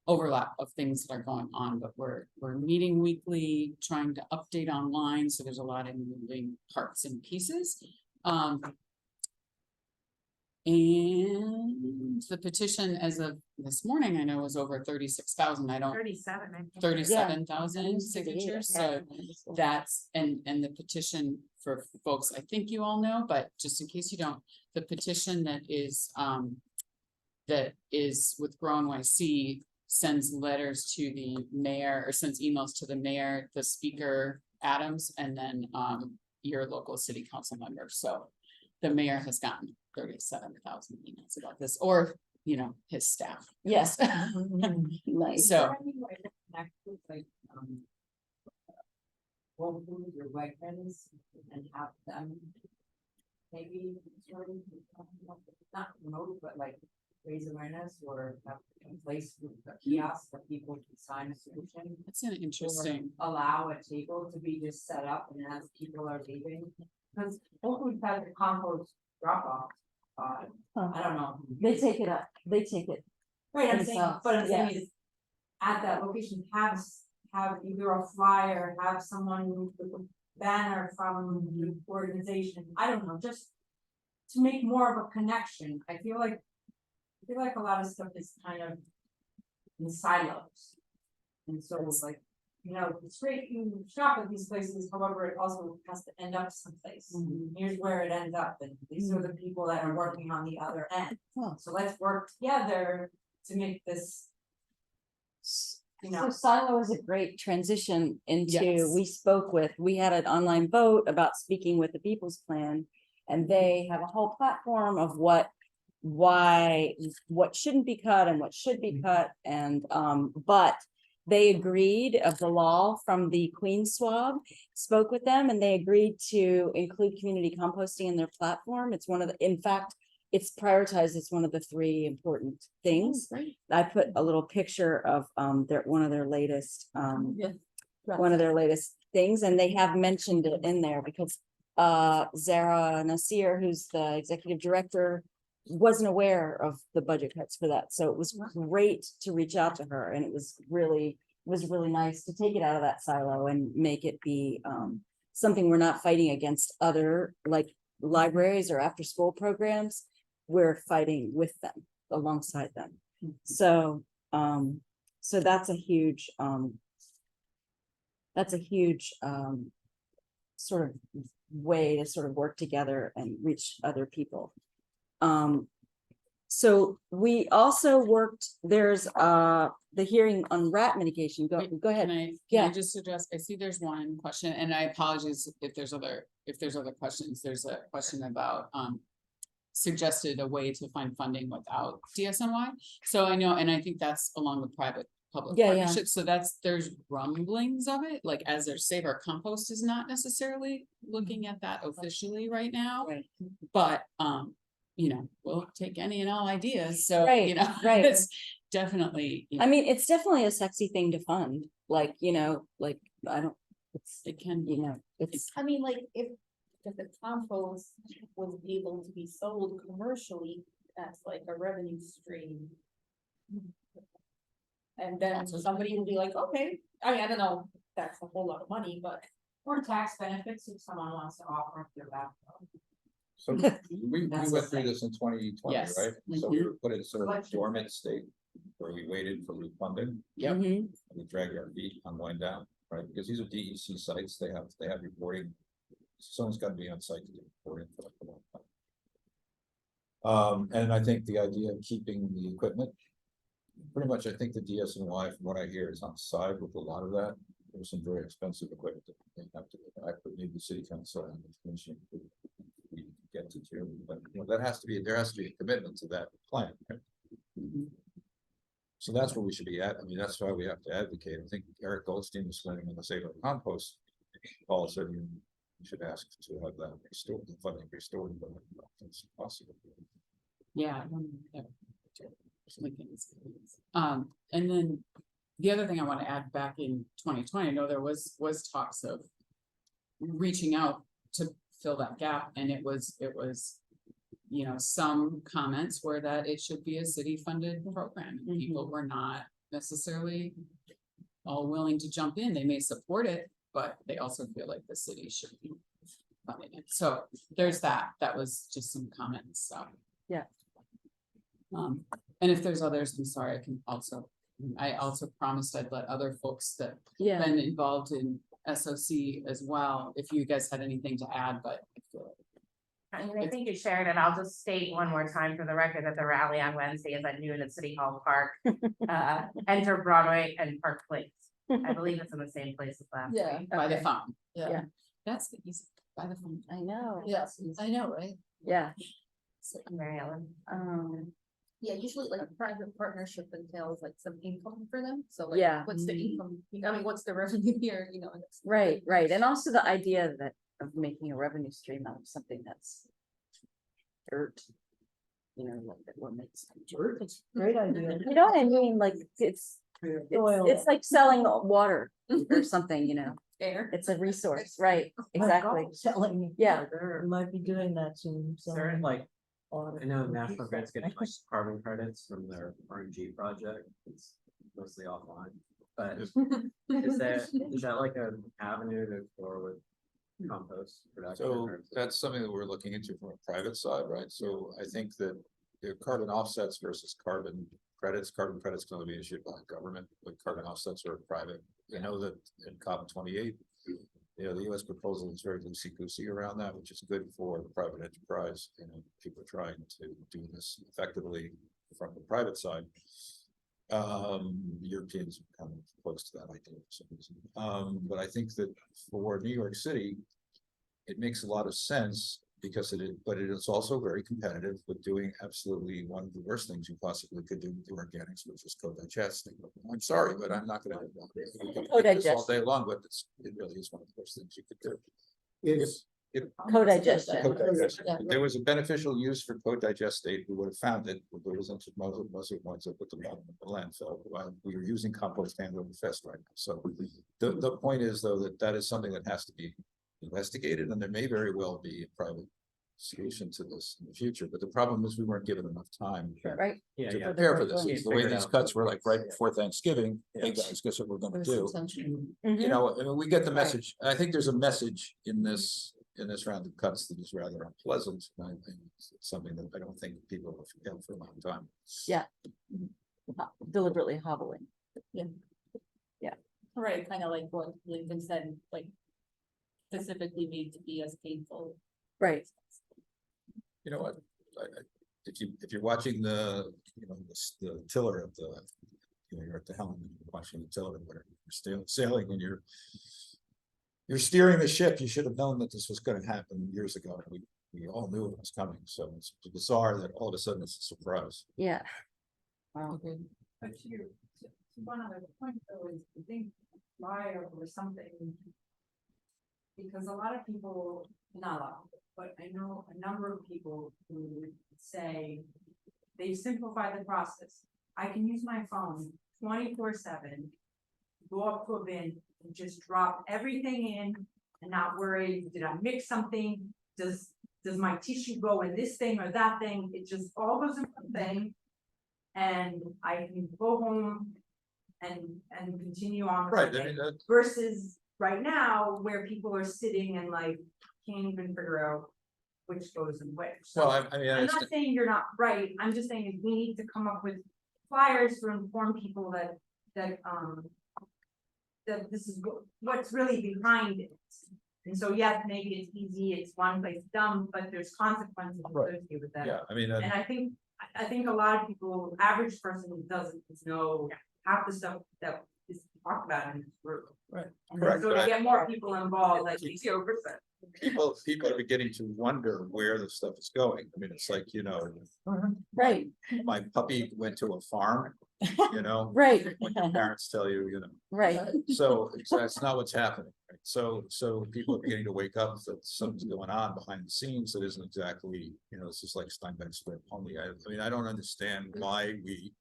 overlap of things that are going on, but we're meeting weekly, trying to update online. So there's a lot of moving parts and pieces. And the petition as of this morning, I know was over 36,000. 37,000 signatures. So that's, and the petition for folks, I think you all know, but just in case you don't, the petition that is with Grow NYC sends letters to the mayor, or sends emails to the mayor, the speaker, Adams, and then your local city council member. So the mayor has gotten 37,000 emails about this, or, you know, his staff. Yes. Nice. Or So, wegmans and have them maybe sort of not promote, but like raise awareness, or have a place with a kiosk that people can sign a solution. that's an interesting. Allow a table to be just set up, and as people are leaving, because hopefully we've had the compost drop off. I don't know. They take it up. They take it. Right, I'm saying, themselves, but I'm saying yes. is at that location, have either a flyer, have someone with a banner from the organization, I don't know, just to make more of a connection. I feel like a lot of stuff is kind of in silos. And so it's like, you know, it's great you shop at these places, however, it also has to end up someplace. Here's where it ends up, and these are the people that are working on the other end. So let's work together to make this, you know. So Silo is a great transition into, Yes. we had an online vote about speaking with the People's Plan, and they have a whole platform of what shouldn't be cut and what should be cut, and but they agreed of the law from the Queen SWAB, spoke with them, and they agreed to include community composting in their platform. It's one of the, in fact, it's prioritized as one of the 3 important things. I put a little picture of one of their latest things, and they have mentioned it in there because Zara Nasir, who's the executive director, wasn't aware of the budget cuts for that. So it was great to reach out to her, and it was really nice to take it out of that silo and make it be something we're not fighting against other like libraries or after school programs. we're fighting with them, alongside them. So, so that's a huge, sort of way to sort of work together and reach other people. So we also worked, there's the hearing on rat mitigation. Go Wait, ahead. Can I Yeah. just suggest, I see there's one question, and I apologize if there's other questions. There's a question about, suggested a way to find funding without DSNY. So I know, and I think that's along with private public Yeah, yeah. partnerships. So there's rumblings of it, like as their Save Our Compost is not necessarily looking at that officially right now. Right. But, we'll take any and all ideas. So, Right, right. it's definitely. I mean, it's definitely a sexy thing to fund, like, I don't, It can, it's, I mean, like, if the compost was able to be sold commercially, that's like a revenue stream. And then somebody will be like, okay, I mean, I don't know, that's a whole lot of money, but. Or tax benefits if someone wants to offer their back. So we went through this in 2020, Yes. right? So we were put in sort of a dormant state where we waited for refunding. Yep. Mhm. We dragged our feet on going down, right? Because these are DEC sites, they have reporting. Someone's got to be on site to do reporting for like a long time. And I think the idea of keeping the equipment, pretty much, I think the DSNY, from what I hear, is on side with a lot of that. There's some very expensive equipment that they have to go back, but maybe the city council and the commission we get to do, but there has to be a commitment to that plan. Right? So that's where we should be at. I mean, that's why we have to advocate. I think Eric Goldstein was swimming in the Save Our Compost policy. We should ask to have that restored, the funding restored, but it's possible. Yeah. And then the other thing I want to add, back in 2020, I know there was talks of reaching out to fill that gap, and it was, some comments were that it should be a city funded program. And people were not necessarily all willing to jump in. They may support it, but they also feel like the city should be funding it. So there's that was just some comments, so. Yeah. And if there's others, I'm sorry, I also promised I'd let other folks that yeah. been involved in SOC as well, if you guys had anything to add, but I feel like. I mean, I think you shared it. I'll just state one more time for the record that the rally on Wednesday is at noon at City Hall Park. Enter Broadway and Park Place. I believe it's in the same place as last week. By the Okay. phone. Yeah. That's the easy, by the phone. I know. Yes, I know, right? Yeah. Mary Ellen. Yeah, usually like private partnership entails like some income for them, so like. Yeah. What's the income, I mean, what's the revenue here, it's- Right, and also the idea of making a revenue stream out of something that's dirt. Like what makes dirt. It's a great idea. You know what I mean? Like it's like selling water or something, Air. It's a resource, right? Exactly. Selling. Yeah. We might be doing that soon, so. Like, I know National Grid's getting like carbon credits from their RNG project. It's mostly offline, but is that like an avenue to explore with compost production? So that's something that we're looking into from a private side, right? So I think that the carbon offsets versus carbon credits going to be issued by government, but carbon offsets are private. I know that in COP28, the US proposal is very loosey-goosey around that, which is good for the private enterprise. People are trying to do this effectively from the private side. Europeans are kind of close to that idea for some reason. But I think that for New York City, it makes a lot of sense because it is also very competitive with doing absolutely one of the worst things you possibly could do with the organics, which is co-digesting. I'm sorry, but I'm not going to co-digest all day long, but it really is one of the worst things you could do. Co-digestion. If there was a beneficial use for co-digestate, we would have found it. But there wasn't most ones that put them out in the landfill. We were using compost hand over fist right now. So the point is, though, that is something that has to be investigated, and there may very well be a private solution to this in the future. But the problem is we weren't given enough time Right. to prepare for this. The way these cuts were like right before Thanksgiving. Hey guys, guess what we're going to do? Mhm. I mean, we get the message. I think there's a message in this in this round of cuts that is rather unpleasant. I think it's something that I don't think people have felt for a long time. Deliberately hobbling. Right, kind of like what Lincoln said, like specifically made to be as painful. Right. You know what, if you're watching the, you know, the tiller of the, you know, you're at the helm, and you're watching the tiller, whatever, you're sailing and you're steering the ship, you should have known that this was gonna happen years ago. We all knew it was coming, so it's bizarre that all of a sudden it's a surprise. Yeah. But to one other point though, is I think flyer or something. Because a lot of people, not a lot, but I know a number of people who would say they simplify the process. I can use my phone 24/7, go up to a bin and just drop everything in and not worry, did I mix something? Does my tissue go in this thing or that thing? It just all goes in one thing. And I can go home and continue on. with Right, my I day. mean, that, Versus right now where people are sitting and like can't even figure out which goes in which. So well, I mean, I'm not saying you're not right. I'm just saying we need to come up with flyers to inform people that this is what's really behind it. And so yes, maybe it's easy, it's one place dumb, but there's consequences Right. associated with that. yeah, I mean, And I think a lot of people, average person doesn't know half the stuff that is talked about in this group. correct, So but to I- get more people involved, like 0%. people are beginning to wonder where the stuff is going. I mean, it's like, you know, Right. my puppy went to a farm, you know. Right. When your parents tell you, you know, Right. so that's not what's happening. Right? So people are beginning to wake up that something's going on behind the scenes that isn't exactly, you know, it's just like Steinbeck's square pony. I mean, I don't understand why we,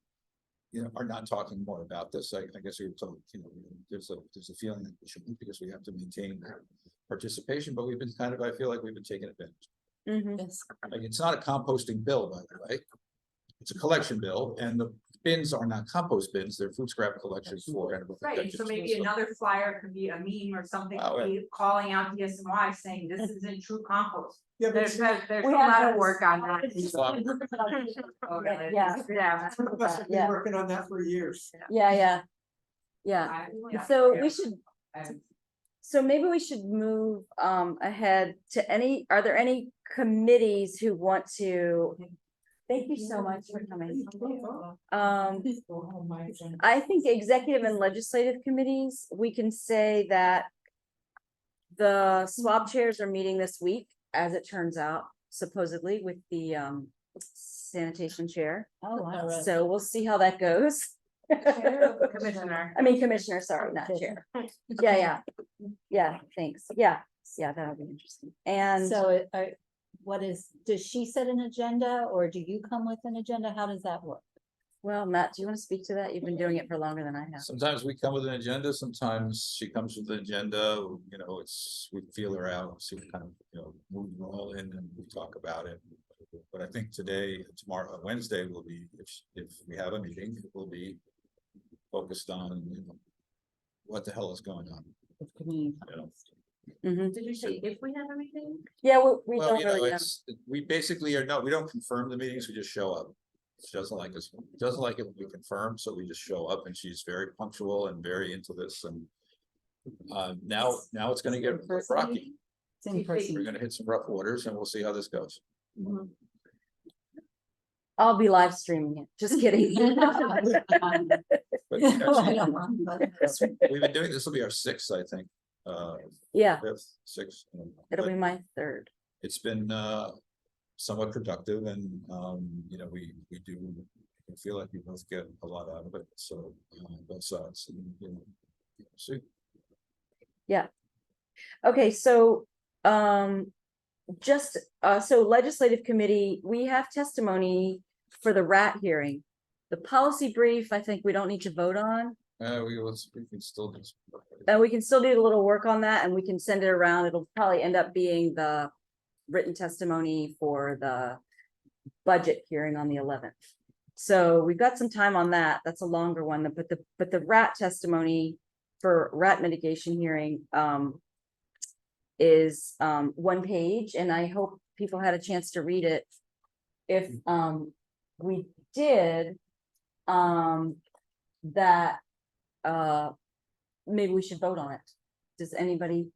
you know, are not talking more about this. I guess we were told, you know, there's a feeling that we shouldn't because we have to maintain participation, but we've been kind of, I feel like we've been taking advantage. Mhm. Like, it's not a composting bill, by the way. It's a collection bill, and the bins are not compost bins, they're food scrap collections for animal Right, protection. so maybe another flyer could be a meme or something, Oh, yeah. calling out the SNY saying this isn't true compost. Yeah, but There's see, a We lot have of those- work on that. Okay. Yeah. some of us have been Yeah. working on that for years. Yeah. So we should, And so maybe we should move ahead to are there any committees who want to? Thank you so much for coming. I think executive and legislative committees, we can say that the SWAB chairs are meeting this week, as it turns out, supposedly with the sanitation chair. Oh, wow. So we'll see how that goes. Commissioner. I mean, commissioner, sorry, not chair. Yeah, thanks. Yeah, that'll be interesting. And So, does she set an agenda or do you come with an agenda? How does that work? well, Matt, do you want to speak to that? You've been doing it for longer than I have. Sometimes we come with an agenda, sometimes she comes with an agenda, you know, we feel her out, see what kind of, you know, mood we're all in, and we talk about it. But I think today, tomorrow, Wednesday will be, if we have a meeting, it will be focused on, you know, what the hell is going on, you know? Mhm. did you say if we have a meeting? Yeah, we Well, don't you know, really know. we basically we don't confirm the meetings, we just show up. She doesn't like us, doesn't like it when we confirm, so we just show up, and she's very punctual and very into this, and now it's gonna get rocky. It's in We're person. gonna hit some rough waters, and we'll see how this goes. I'll be live streaming it. Just kidding. But we've been doing, this will be our sixth, I think, Yeah, fifth, sixth. it'll but be my third. It's been somewhat productive, and you know, we do feel like we both get a lot out of it, so both sides, and, you know, see. Okay, so just so legislative committee, we have testimony for the rat hearing. The policy brief, I think we don't need to vote on. We can still do. We can still do a little work on that, and we can send it around. It'll probably end up being the written testimony for the budget hearing on the 11th. So we've got some time on that. That's a longer one, but the rat testimony for rat mitigation hearing is one page, and I hope people had a chance to read it. If we did, that maybe we should vote on it. Does anybody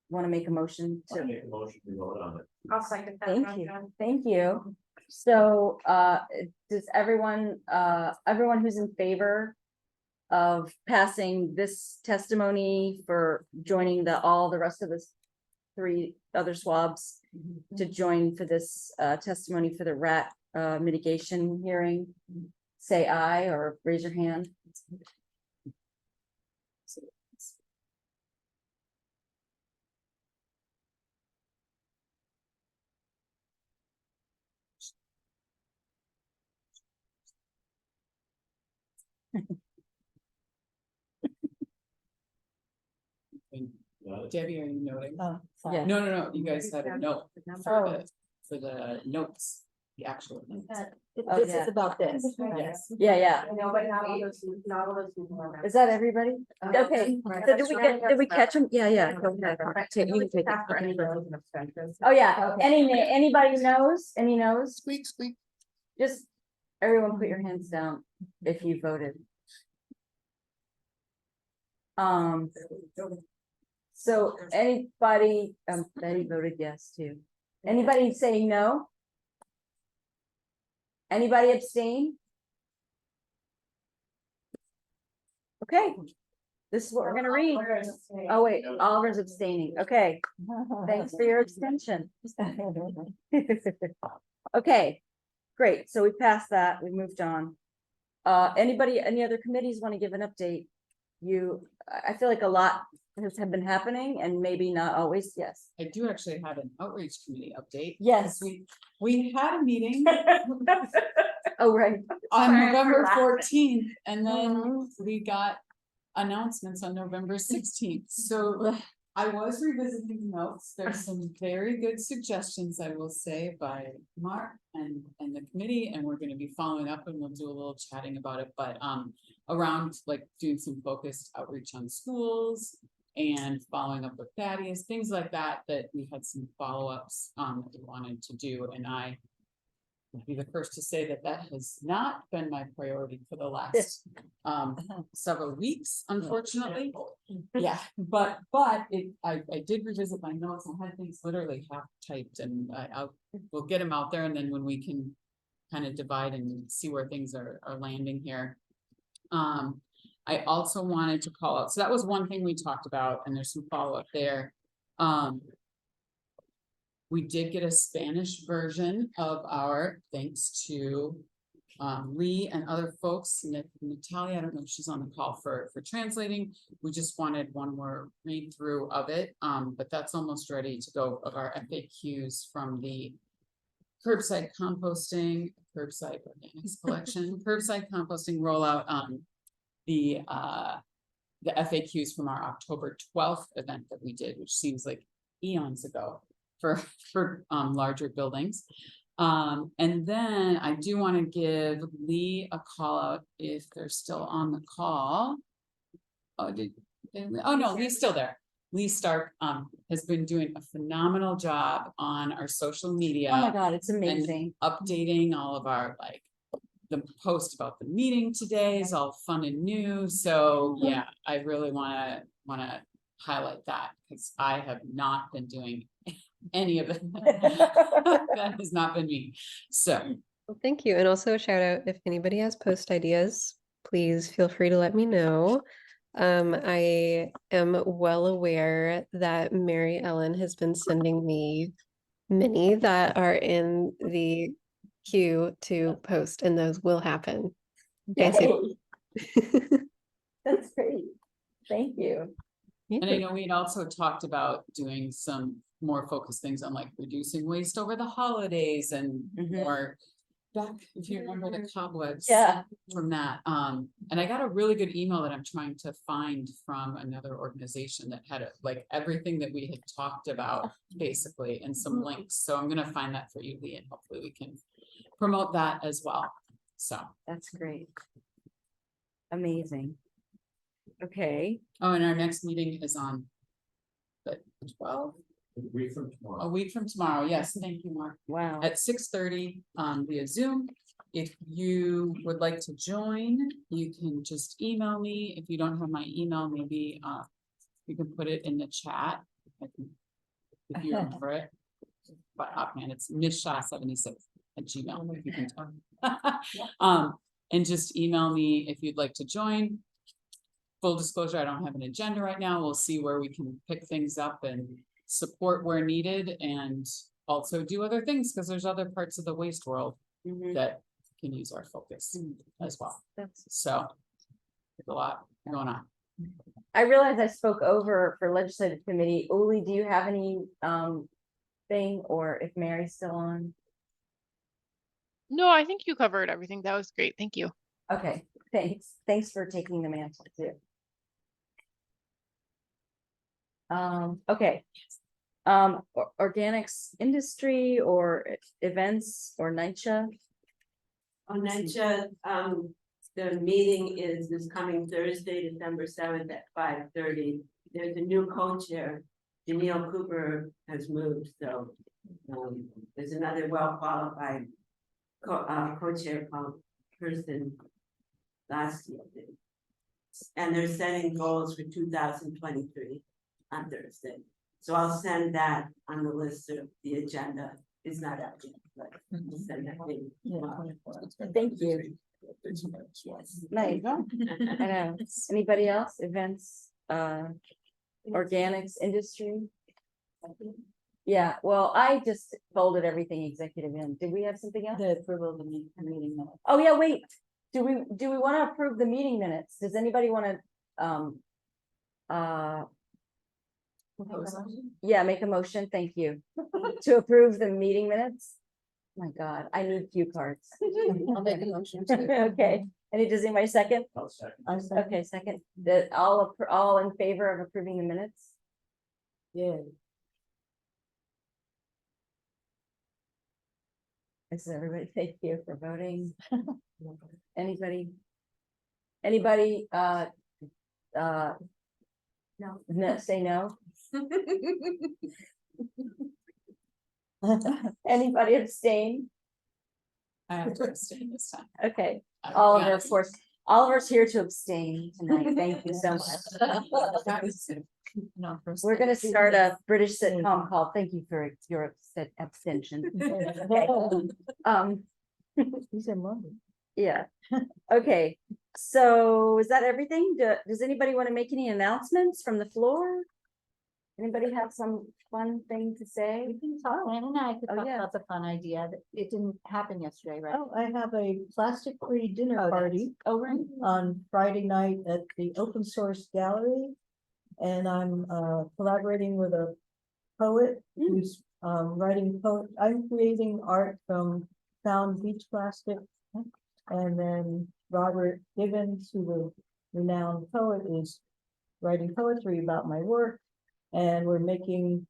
want to make a motion to? Make a motion to vote on it. I'll second that. Thank you, motion. thank you. So, does everyone who's in favor of passing this testimony for joining all the rest of the 3 other SWABs to join for this, testimony for the rat, mitigation hearing, say aye or raise your hand. Debbie, are you noting? Oh, Yeah. No, you guys had a note Oh. for the notes, the actual notes. Oh, This yeah. is about this. Yes. Yeah. Nobody, not all those people are. Is that everybody? Okay, so did we catch them? Yeah. Go ahead. Take- you can take it. Oh, yeah, anybody knows, any knows? Squeak, squeak. Just, everyone put your hands down if you voted. So anybody, Betty voted yes too. Anybody saying no? Anybody abstain? Okay, this is what we're gonna read. Oh, wait, Oliver's abstaining. Okay, thanks for your abstention. Okay, great. So we passed that. We moved on. Any other committees want to give an update? I feel like a lot have been happening and maybe not always. Yes. I do actually have an outreach committee update. Yes. We had a meeting Oh, right. on Sorry, I November forgot. 14th, and then we got announcements on November 16th. So I was revisiting the notes. There's some very good suggestions, I will say, by Mark and the committee, and we're gonna be following up and we'll do a little chatting about it, but around like doing some focused outreach on schools and following up with Thaddeus, things like that, that we had some follow-ups that we wanted to do, and I will be the first to say that that has not been my priority for the last several weeks, unfortunately. Yeah, but I did revisit my notes. I had things literally half typed, and we'll get them out there, and then when we can kind of divide and see where things are landing here. I also wanted to call out, so that was one thing we talked about, and there's some follow-up there. We did get a Spanish version of our, thanks to Lee and other folks. Natalia, I don't know if she's on the call for translating. We just wanted one more read through of it, but that's almost ready to go, of our FAQs from the curbside composting, curbside organics collection, curbside composting rollout, the FAQs from our October 12th event that we did, which seems like eons ago for larger buildings. And then I do want to give Lee a call out if they're still on the call. Oh, no, Lee's still there. Lee Stark has been doing a phenomenal job on our social media. Oh my God, it's amazing. Updating all of our the post about the meeting today is all fun and new. So yeah, I really want to highlight that, because I have not been doing any of it. That has not been me. So Well, thank you. And also a shout out, if anybody has post ideas, please feel free to let me know. I am well aware that Mary Ellen has been sending me many that are in the queue to post, and those will happen. Yay. That's great. Thank you. and I know we had also talked about doing some more focused things on like reducing waste over the holidays and more back, if you remember the cobwebs from that. And I got a really good email that I'm trying to find from another organization that had like everything that we had talked about basically, and some links. So I'm gonna find that for you, Lee, and hopefully we can promote that as well. So that's great. Amazing. Okay. Oh, and our next meeting is on but 12, Week from tomorrow. a week from tomorrow. Yes, thank you, Mark. Wow. At 6:30 via Zoom. If you would like to join, you can just email me. If you don't have my email, maybe you can put it in the chat. I can, if you remember it. But offhand, it's misshaw76@gmail. If you can tell. And just email me if you'd like to join. Full disclosure, I don't have an agenda right now. We'll see where we can pick things up and support where needed and also do other things because there's other parts of the waste world that can use our focus as well. So there's a lot going on. I realize I spoke over for legislative committee. Uli, do you have any thing, or if Mary's still on? No, I think you covered everything. That was great. Thank you. Okay, thanks. Thanks for taking the mantle too. Okay. Organics industry or events or NYCHA? On NYCHA, the meeting is this coming Thursday, December 7th at 5:30. There's a new co-chair. Janelle Cooper has moved, so there's another well-qualified co-chair person last year. And they're setting goals for 2023 on Thursday. So I'll send that on the list of the agenda. It's not out yet, but I'll send that in. Thank you. Nice. I know. Anybody else? Events, organics industry? Yeah, well, I just folded everything executive in. Did we have something else? The approval of the meeting minutes. Oh, yeah, wait. Do we want to approve the meeting minutes? Does anybody want to yeah, make a motion, thank you. To approve the meeting minutes? My God, I need cue cards. I'll make a motion too. Okay, does anybody second? I'll second. Okay, second. All in favor of approving the minutes? Yeah. This is everybody, thank you for voting. Anybody, no, say no? Anybody abstain? I have to abstain this time. Okay, Oliver, of course, Oliver's here to abstain tonight, thank you so much. We're gonna start a British sitcom called Thank You for Your Abstention. You said Monday. Yeah, okay, so is that everything? Does anybody want to make any announcements from the floor? Anybody have some fun thing to say? We can talk, Ann and I could Oh, talk yeah. about the fun idea that it didn't happen yesterday, right? Oh, I have a plastic-free dinner party Oh, right. on Friday night at the Open Source Gallery. And I'm collaborating with a poet who's writing I'm creating art from found beach plastic. And then Robert Gibbons, who's a renowned poet, is writing poetry about my work. And we're making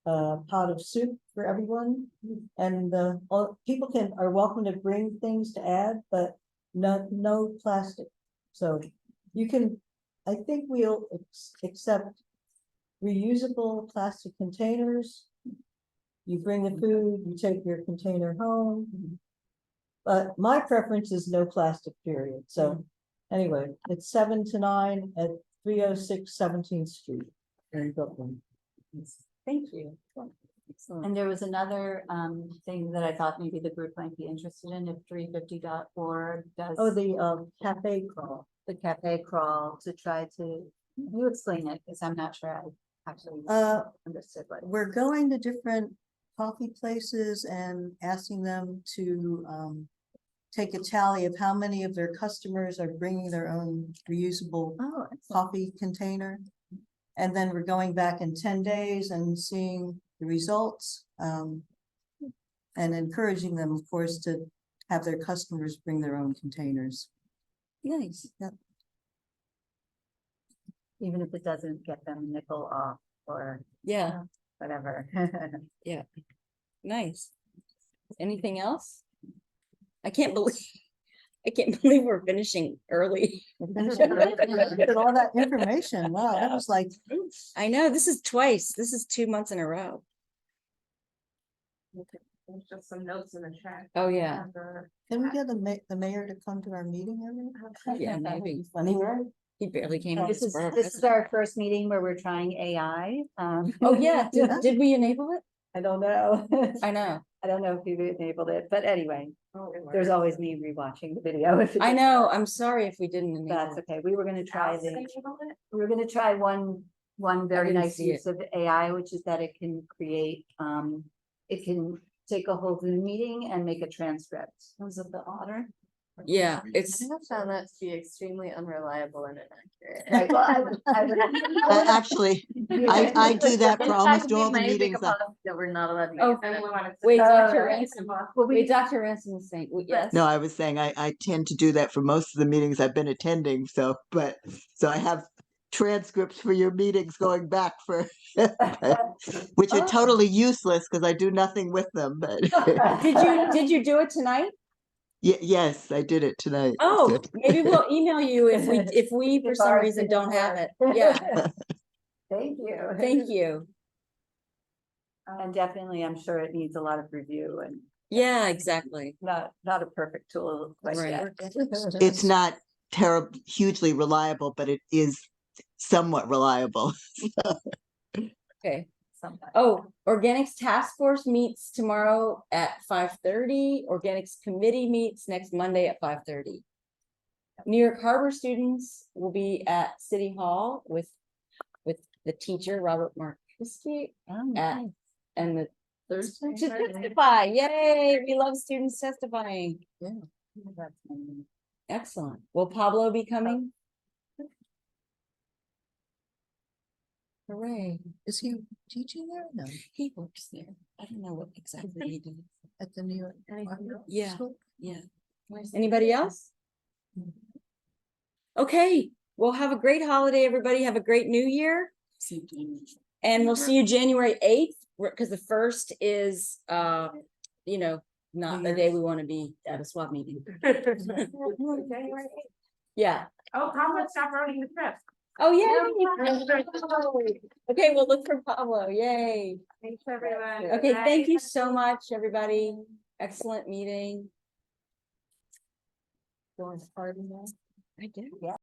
a pot of soup for everyone. And people are welcome to bring things to add, but no plastic. So you can, I think we'll accept reusable plastic containers. You bring the food, you take your container home. But my preference is no plastic, period. So anyway, it's 7 to 9 at 306 17th Street in Brooklyn. Thank you. And there was another thing that I thought maybe the group might be interested in, if 350.org does. Oh, the cafe crawl. The cafe crawl to try to, you explain it, because I'm not sure I actually understood what. We're going to different coffee places and asking them to take a tally of how many of their customers are bringing their own reusable coffee container. And then we're going back in 10 days and seeing the results and encouraging them, of course, to have their customers bring their own containers. Nice. Yep. Even if it doesn't get them a nickel off or Yeah, whatever. yeah, nice. Anything else? I can't I can't believe we're finishing early. Look at all that information. Wow, that was like, I know, this is twice. This is 2 months in a row. There's just some notes in the chat. Oh, yeah. can we get the mayor to come to our meeting every? Yeah, maybe. Funny, right? He barely came. This is, for this is our first meeting where we're trying AI. Oh, yeah. Did we enable it? I don't know. I know. I don't know if you've enabled it, but anyway, there's always me rewatching the video. If it I doesn't know. work. I'm sorry if we didn't enable That's it. okay. We were gonna try Alice the, enabled it? we were gonna try one very didn't nice see use of AI, which is that it can create, it can take a whole Zoom meeting and make a transcript. Was it the otter? Yeah, I it's, have found that to be extremely unreliable and inaccurate. Right, well, I would. Actually, I do that for almost all the meetings. That we're not allowed to make. oh, And then we wanted to- wait, Dr. right. Ransom. Well, we- Wait, Dr. Ransom was saying, yes. No, I was saying I tend to do that for most of the meetings I've been attending, so I have transcripts for your meetings going back for which are Oh. totally useless because I do nothing with them, but Did you do it tonight? yes, I did it tonight. Oh, So- maybe we'll email you if we for If some ours reason didn't don't have it. work. Yeah, Thank you. thank you. And definitely, I'm sure it needs a lot of review and Yeah, exactly. not a perfect tool quite Right. yet. It's not terribly hugely reliable, but it is somewhat reliable. Okay. Sometimes. Oh, Organics Task Force meets tomorrow at 5:30. Organics Committee meets next Monday at 5:30. New York Harbor students will be at City Hall with the teacher, Robert Markiski, and the Thursday? to testify. Yay, we love students testifying. Yeah. That's amazing. Excellent. Will Pablo be coming? Hooray. Is he teaching there? No, He works there. I don't know what exactly he does. at the New York. Yeah. School? Yeah. Anybody else? Okay, well, have a great holiday, everybody. Have a great new year. Same time. And we'll see you January 8th, because the 1st is, not the day we want to be at a SWAB meeting. Yeah. Oh, Pablo, stop running the trip. Oh, yeah. Okay, we'll look for Pablo. Yay. Thanks, everyone. Okay, Bye. thank you so much, everybody. Excellent meeting. Going party now? I did. Yeah.